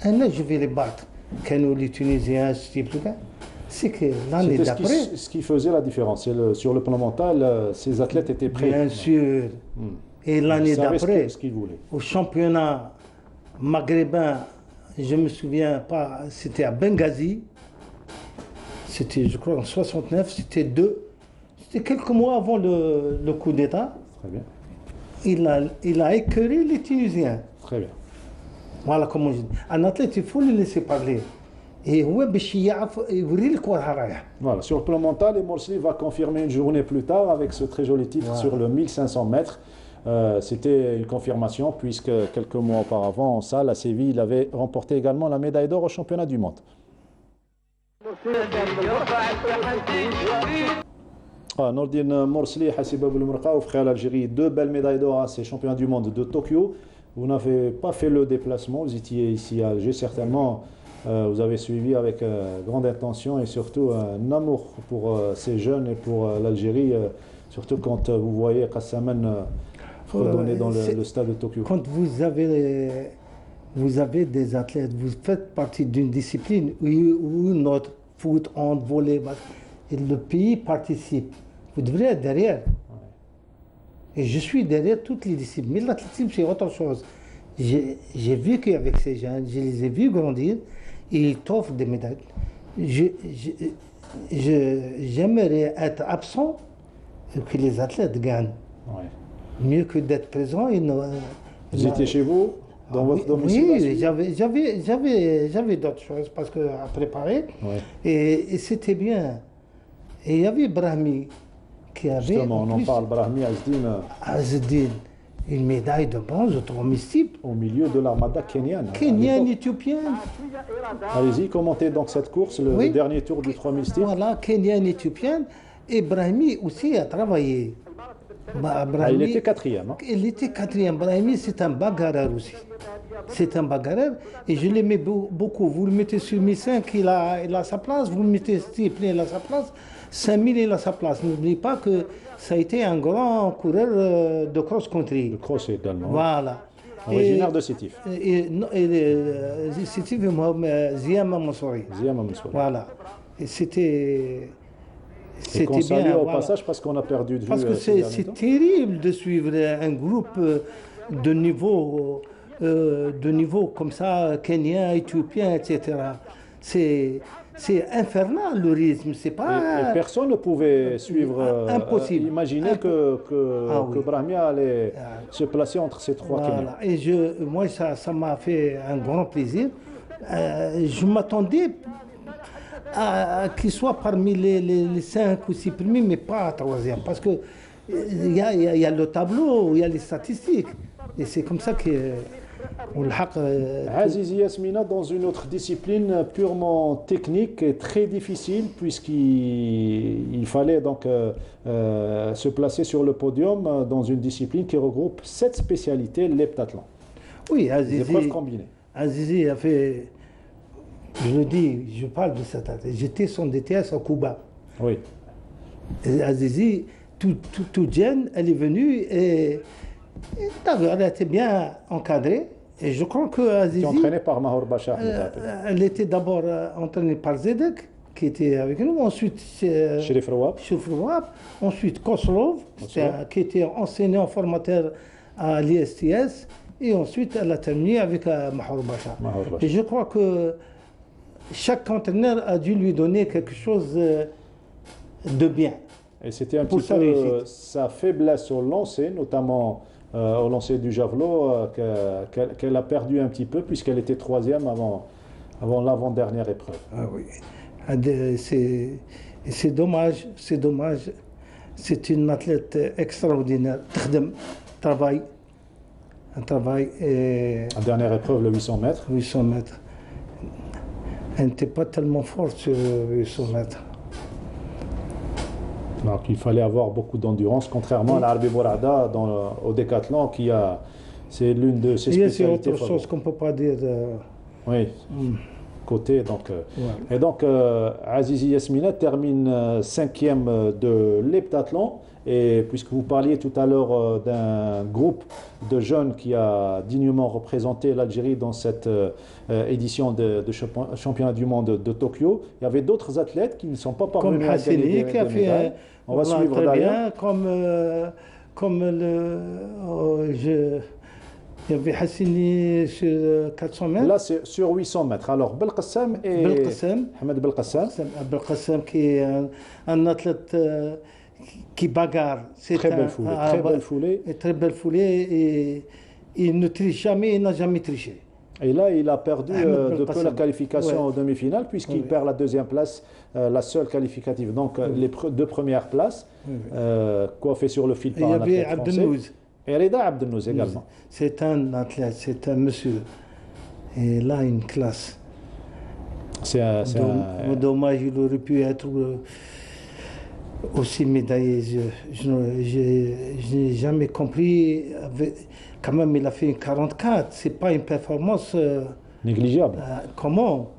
Un an, je vais les battre. Quand nous, les Tunisiens, c'est que l'année d'après. C'était ce qui faisait la différence. Sur le plan mental, ces athlètes étaient prêts. Bien sûr. Et l'année d'après, au championnat maghrébin, je ne me souviens pas, c'était à Benghazi. C'était, je crois, en 69, c'était quelques mois avant le coup d'État. Très bien. Il a écœuré les Tunisiens. Très bien. Voilà comment je dis. Un athlète, il faut le laisser parler. Et voilà, sur le plan mental, et Morsli va confirmer une journée plus tard avec ce très joli titre sur le 1500 mètres. C'était une confirmation puisque quelques mois auparavant, en salle à Séville, il avait remporté également la médaille d'or au championnat du monde. Nordine Morsli, Hassiba Boulemarqa offrait à l'Algérie 2 belles médailles d'or à ces championnats du monde de Tokyo. Vous n'avez pas fait le déplacement, vous étiez ici à Alger certainement. Vous avez suivi avec grande intention et surtout un amour pour ces jeunes et pour l'Algérie, surtout quand vous voyez Kassaman redonner dans le stade de Tokyo. Quand vous avez des athlètes, vous faites partie d'une discipline ou une autre, foot, hand, volley, et le pays participe. Vous devrez être derrière. Et je suis derrière toutes les disciplines. Mais l'athlétisme, c'est autre chose. J'ai vécu avec ces jeunes, je les ai vus grandir, et ils t'offrent des médailles. J'aimerais être absent et que les athlètes gagnent. Ouais. Mieux que d'être présent. Vous étiez chez vous, dans votre domicile? Oui, j'avais d'autres choses parce que, à préparer. Ouais. Et c'était bien. Et il y avait Brahmi qui avait. Justement, on en parle, Brahmi Azdine, une médaille de bronze au 3000 steeple. Au milieu de l'armada kenyane. Kenyane, éthiopienne. Allez-y, commentez donc cette course, le dernier tour du 3000 steeple. Voilà, kenyane, éthiopienne. Et Brahmi aussi a travaillé. Il était quatrième. Hein. Il était quatrième. Brahmi, c'est un bagarreur aussi. C'est un bagarreur et je l'aimais beaucoup. Vous le mettez sur 1005, il a sa place. Vous le mettez steeple, il a sa place. 5000, il a sa place. N'oubliez pas que ça a été un grand coureur de cross-country. De cross également. Voilà. Originaire de Sétif. Sétif et Ziama Mansouri. Ziama Mansouri. Voilà. Et c'était... Et qu'on salue au passage parce qu'on a perdu de vue. Parce que c'est terrible de suivre un groupe de niveau comme ça, kenyan, éthiopien, etc. C'est infernal le rythme, c'est pas... Et personne ne pouvait suivre... Impossible. Imaginer que Brahmi allait se placer entre ces trois Kenyans. Et moi, ça m'a fait un grand plaisir. Je m'attendais qu'il soit parmi les 5 ou 6 premiers, mais pas troisième. Parce que il y a le tableau, il y a les statistiques. Et c'est comme ça que... Azizi Yasmina, dans une autre discipline purement technique et très difficile, puisqu'il fallait donc se placer sur le podium dans une discipline qui regroupe 7 spécialités, l'heptathlon. Oui, Azizi. Des épreuves combinées. Azizi a fait... Je le dis, je parle de cette athlète. J'étais son DTS à Cuba. Oui. Et Azizi, tout jeune, elle est venue et elle était bien encadrée. Et je crois que Azizi... entraînée par Mahor Bachar. Elle était d'abord entraînée par Zedek, qui était avec nous. Ensuite, Sherif Rouab. Ensuite, Koslov, qui était enseignant formateur à l'ISTS. Et ensuite, elle a terminé avec Mahor Bachar. Et je crois que chaque entraîneur a dû lui donner quelque chose de bien. Et c'était un petit peu sa faiblesse au lancer, notamment au lancer du javelot, qu'elle a perdu un petit peu, puisqu'elle était troisième avant l'avant-dernière épreuve. Ah oui. C'est dommage, c'est dommage. C'est une athlète extraordinaire. Travail. Un travail. La dernière épreuve, le 800 mètres. 800 mètres. Elle n'était pas tellement forte sur 800 mètres. Donc il fallait avoir beaucoup d'endurance, contrairement à l'Arbi Bourada au décathlon, c'est l'une de ses spécialités. C'est autre chose qu'on ne peut pas dire. Oui, côté. Donc, ouais. Et donc Azizi Yasmina termine 5e de l'heptathlon. Et puisque vous parliez tout à l'heure d'un groupe de jeunes qui a dignement représenté l'Algérie dans cette édition de championnat du monde de Tokyo, il y avait d'autres athlètes qui ne sont pas parvenus à gagner des médailles. On va suivre d'ailleurs. Il y avait Hassini sur 400 mètres. Là, c'est sur 800 mètres. Alors, Belkacem et Ahmed Belkacem qui est un athlète qui bagarre. Très belle foulée. Très belle foulée et il ne triche jamais, il n'a jamais triché. Et là, il a perdu de peu la qualification en demi-finale, puisqu'il perd la 2e place, la seule qualificative. Donc, les 2 premières places, coiffées sur le fil par un athlète français. Et Reda Abdelnouz également. C'est un athlète, c'est un monsieur. Et là, une classe. Dommage, il aurait pu être aussi médaillé. Je n'ai jamais compris. Quand même, il a fait une 44. C'est pas une performance négligeable. Comment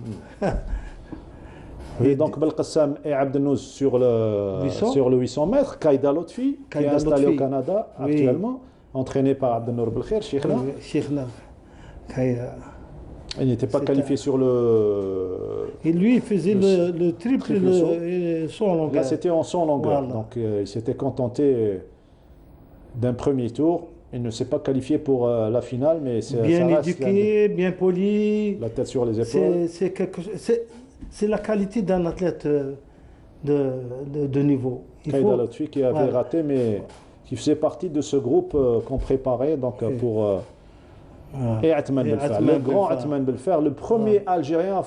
Oui, donc Belkacem et Abdelnouz sur le 800 mètres. Kaïda Lotfi, qui est installé au Canada actuellement, entraîné par Abdelnour Belkhair, Cheikhna. Il n'était pas qualifié sur le... Et lui, il faisait le triple saut en longueur. Là, c'était en saut en longueur. Voilà. Donc, il s'était contenté d'un premier tour. Il ne s'est pas qualifié pour la finale, mais bien ça reste éduqué, bien poli. la tête sur les épaules. C'est la qualité d'un athlète de niveau. Kaïda Lotfi qui avait raté, mais qui faisait partie de ce groupe qu'on préparait donc, pour... et Atman Belfer, le grand Atman Belfer, le premier Algérien à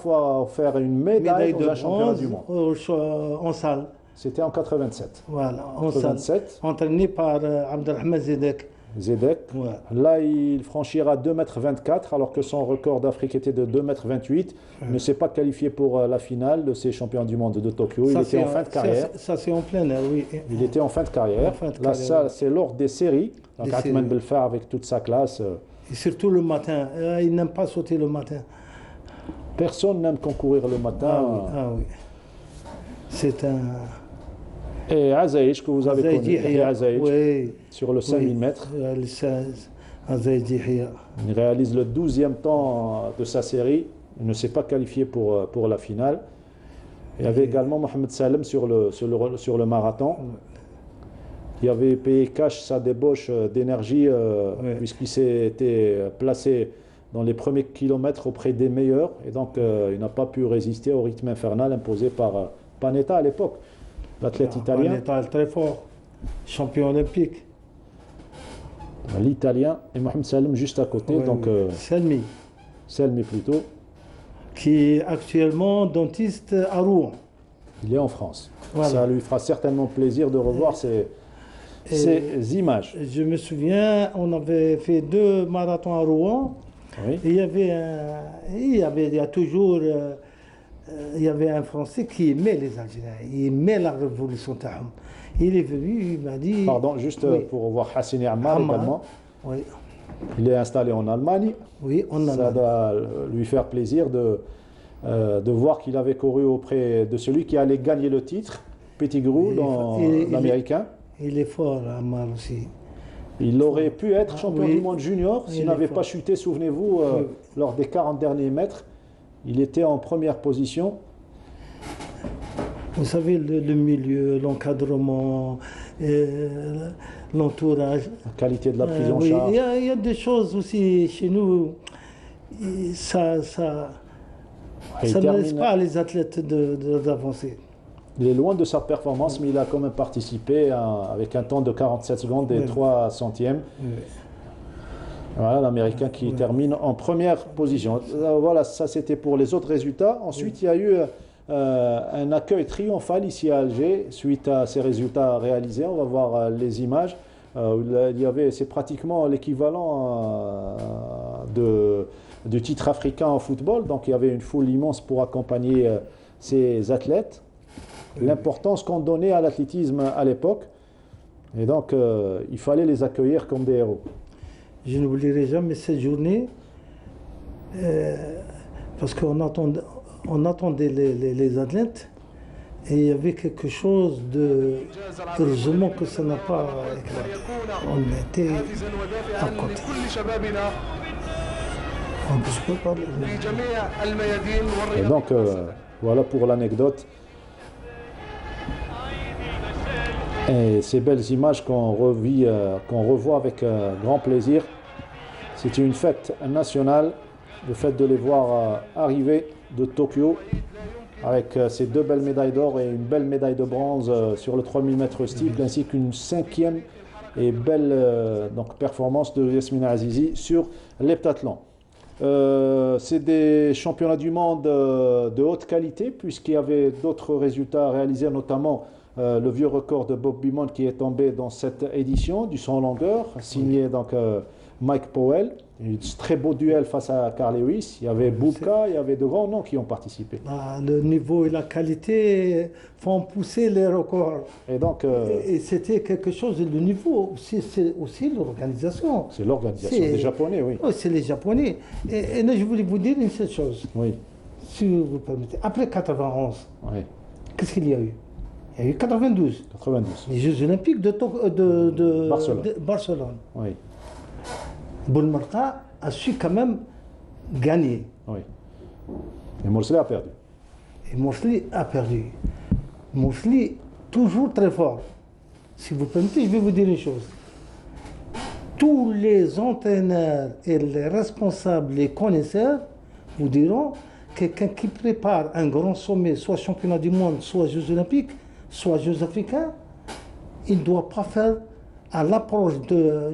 faire une médaille dans un championnat du monde. En salle. C'était en 87. Voilà, en 87. salle. Entraîné par Abdelrahman Zedek. Là, il franchira 2,24 m alors que son record d'Afrique était de 2,28 m. Il ne s'est pas qualifié pour la finale de ces champions du monde de Tokyo. Il était en fin de carrière. Ça, c'est en plein air, oui. Il était en fin de carrière. Là, ça, c'est lors des séries. Donc, Atman Belfer avec toute sa classe. Et surtout le matin. Il n'aime pas sauter le matin. Personne n'aime concourir le matin. Ah oui. C'est un... Et Azaïch, que vous avez connu, oui, sur le 5000 mètres. Il réalise le 12e temps de sa série. Il ne s'est pas qualifié pour la finale. Il y avait également Mohamed Salem sur le marathon. Il avait payé cash sa débauche d'énergie puisqu'il s'était placé dans les premiers kilomètres auprès des meilleurs. Et donc, il n'a pas pu résister au rythme infernal imposé par Panetta à l'époque. L'athlète italien. Panetta est très fort, champion olympique. L'Italien et Mohamed Salem juste à côté. Donc, Selmi plutôt. Qui est actuellement dentiste à Rouen. Il est en France. Voilà. Ça lui fera certainement plaisir de revoir ces images. Je me souviens, on avait fait 2 marathons à Rouen. Oui. Et il y a toujours... il y avait un Français qui aimait les Algériens, il aimait la révolution Tahom. Il est venu, il m'a dit... Pardon, juste pour voir Hassini Ammar également. Oui. Il est installé en Allemagne. Oui, en Allemagne. Ça doit lui faire plaisir de voir qu'il avait couru auprès de celui qui allait gagner le titre, Pettigrew, dans l'américain. Il est fort, Ammar aussi. Il aurait pu être champion du monde junior s'il n'avait pas chuté, souvenez-vous, lors des 40 derniers mètres. Il était en première position. Vous savez, le milieu, l'encadrement, l'entourage. La qualité de la prise en charge. Il y a des choses aussi chez nous. Ça ne laisse pas les athlètes d'avancer. Il est loin de sa performance, mais il a quand même participé avec un temps de 47 secondes et 3 centièmes. Voilà, l'Américain qui termine en première position. Voilà, ça c'était pour les autres résultats. Ensuite, il y a eu un accueil triomphal ici à Alger suite à ces résultats réalisés. On va voir les images. C'est pratiquement l'équivalent du titre africain en football. Donc il y avait une foule immense pour accompagner ces athlètes. L'importance qu'on donnait à l'athlétisme à l'époque. Et donc il fallait les accueillir comme des héros. Je n'oublierai jamais cette journée parce qu'on attendait les athlètes et il y avait quelque chose de... Heureusement que ça n'a pas éclaté. On était à côté. Je peux parler. Et donc, voilà pour l'anecdote. Et ces belles images qu'on revoit avec grand plaisir. C'était une fête nationale, le fait de les voir arriver de Tokyo avec ces 2 belles médailles d'or et une belle médaille de bronze sur le 3000 mètres steeple, ainsi qu'une 5e et belle performance de Yasmina Azizi sur l'heptathlon. C'est des championnats du monde de haute qualité puisqu'il y avait d'autres résultats à réaliser, notamment le vieux record de Bob Beamon qui est tombé dans cette édition du 100 longueur, signé donc Mike Powell. Un très beau duel face à Carl Lewis. Il y avait Bubka, il y avait de grands noms qui ont participé. Le niveau et la qualité font pousser les records. Et donc, et c'était quelque chose, le niveau, c'est aussi l'organisation. C'est l'organisation des Japonais, oui. Oui, c'est les Japonais. Et là, je voulais vous dire une seule chose. Oui. Si vous permettez. Après 91, oui. Qu'est-ce qu'il y a eu? Il y a eu 92. 92. Les Jeux Olympiques de Barcelone. Oui. Boulmarka a su quand même gagné. Oui. Et Morsli a perdu. Et Morsli a perdu. Morsli, toujours très fort. Si vous permettez, je vais vous dire une chose. Tous les entraîneurs et les responsables, les connaisseurs, vous diront quelqu'un qui prépare un grand sommet, soit championnat du monde, soit Jeux olympiques, soit Jeux africains, il ne doit pas faire à l'approche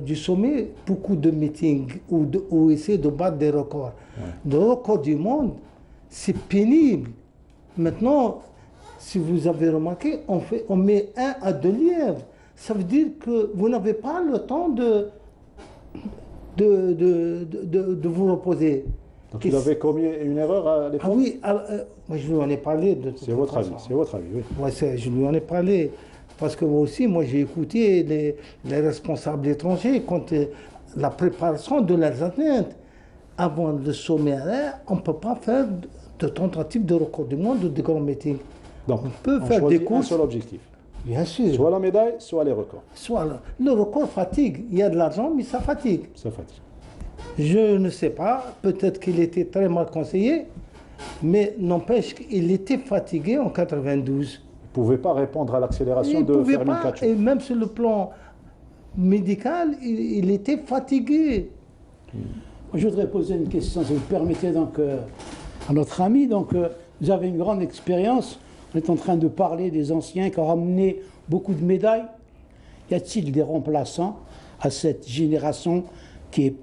du sommet beaucoup de meetings ou essayer de battre des records. Ouais. Le record du monde, c'est pénible. Maintenant, si vous avez remarqué, on met 1 à 2 lièvres. Ça veut dire que vous n'avez pas le temps de vous reposer. Donc il avait commis une erreur à l'époque? Ah oui, moi je lui en ai parlé. C'est votre avis, c'est votre avis, oui. Ouais, je lui en ai parlé. Parce que moi aussi, j'ai écouté les responsables étrangers quand la préparation de leurs athlètes. Avant le sommet, on ne peut pas faire de tentative de record du monde ou de grands meetings. Donc, on peut faire des courses. Un seul objectif. Bien sûr. Soit la médaille, soit les records. Soit le record fatigue. Il y a de l'argent, mais ça fatigue. Ça fatigue. Je ne sais pas. Peut-être qu'il était très mal conseillé, mais n'empêche qu'il était fatigué en 92. Il ne pouvait pas répondre à l'accélération de Fermin Cacho. Et même sur le plan médical, il était fatigué. Je voudrais poser une question, si vous le permettez, donc, à notre ami. Donc, vous avez une grande expérience. On est en train de parler des anciens qui ont ramené beaucoup de médailles. Y a-t-il des remplaçants à cette génération qui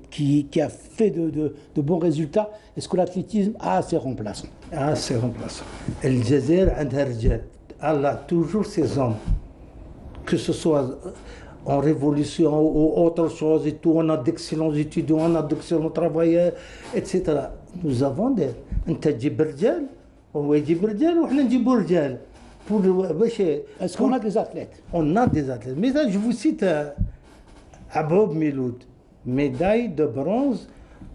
a fait de bons résultats? Est-ce que l'athlétisme a ses remplaçants? Ah, ses remplaçants. El Jazer Andarjet. Allah a toujours ses hommes. Que ce soit en révolution ou autre chose et tout, on a d'excellents étudiants, on a d'excellents travailleurs, etc. Nous avons des. Est-ce qu'on a des athlètes? On a des athlètes. Mais là, je vous cite Aboub Miloud, médaille de bronze,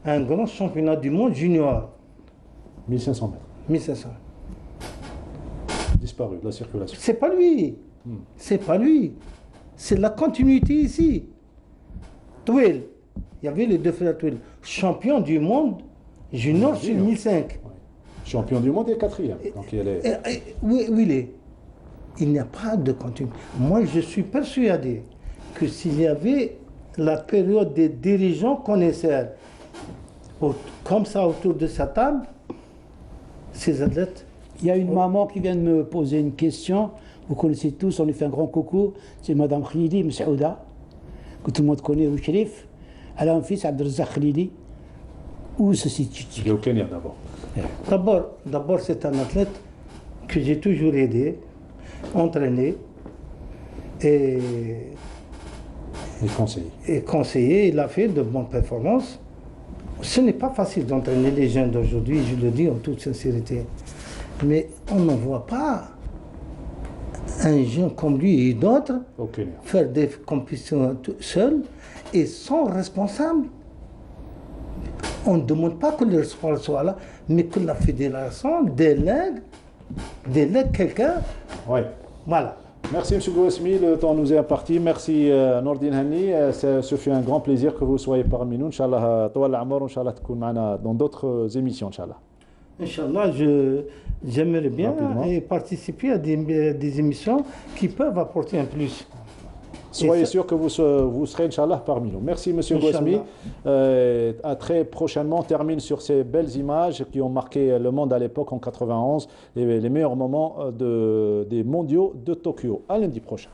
un grand championnat du monde junior. 1500 mètres. 1500. Disparu de la circulation. C'est pas lui. C'est pas lui. C'est la continuité ici. Touel, il y avait les deux frères Touel, champion du monde junior sur 1005. Ouais. Champion du monde et 4e. Donc oui, il est. Il n'y a pas de continuité. Moi, je suis persuadé que s'il y avait la période des dirigeants connaisseurs, comme ça autour de sa table, ces athlètes. Il y a une maman qui vient de me poser une question. Vous connaissez tous, on lui fait un grand coucou. C'est Madame Khalili Msaouda, que tout le monde connaît au Chérif. Elle a un fils, Abdelrazak Khalili. Où se situe-t-il? Il est au Kenya d'abord. D'abord, c'est un athlète que j'ai toujours aidé, entraîné et conseillé. Il a fait de bonnes performances. Ce n'est pas facile d'entraîner les jeunes d'aujourd'hui, je le dis en toute sincérité. Mais on n'en voit pas un jeune comme lui et d'autres faire des compétitions seuls et sans responsable. On ne demande pas que le responsable soit là, mais que la fédération délègue quelqu'un. Oui. Voilà. Merci M. Gouesmi, le temps nous est imparti. Merci Nordine Hani. Ce fut un grand plaisir que vous soyez parmi nous. Inch'Allah, Tawal Amar, Inch'Allah, dans d'autres émissions, Inch'Allah. Inch'Allah, j'aimerais bien participer à des émissions qui peuvent apporter un plus. Soyez sûr que vous serez, Inch'Allah, parmi nous. Merci, M. Gouesmi. À très prochainement. On termine sur ces belles images qui ont marqué le monde à l'époque, en 91, les meilleurs moments des mondiaux de Tokyo. À lundi prochain.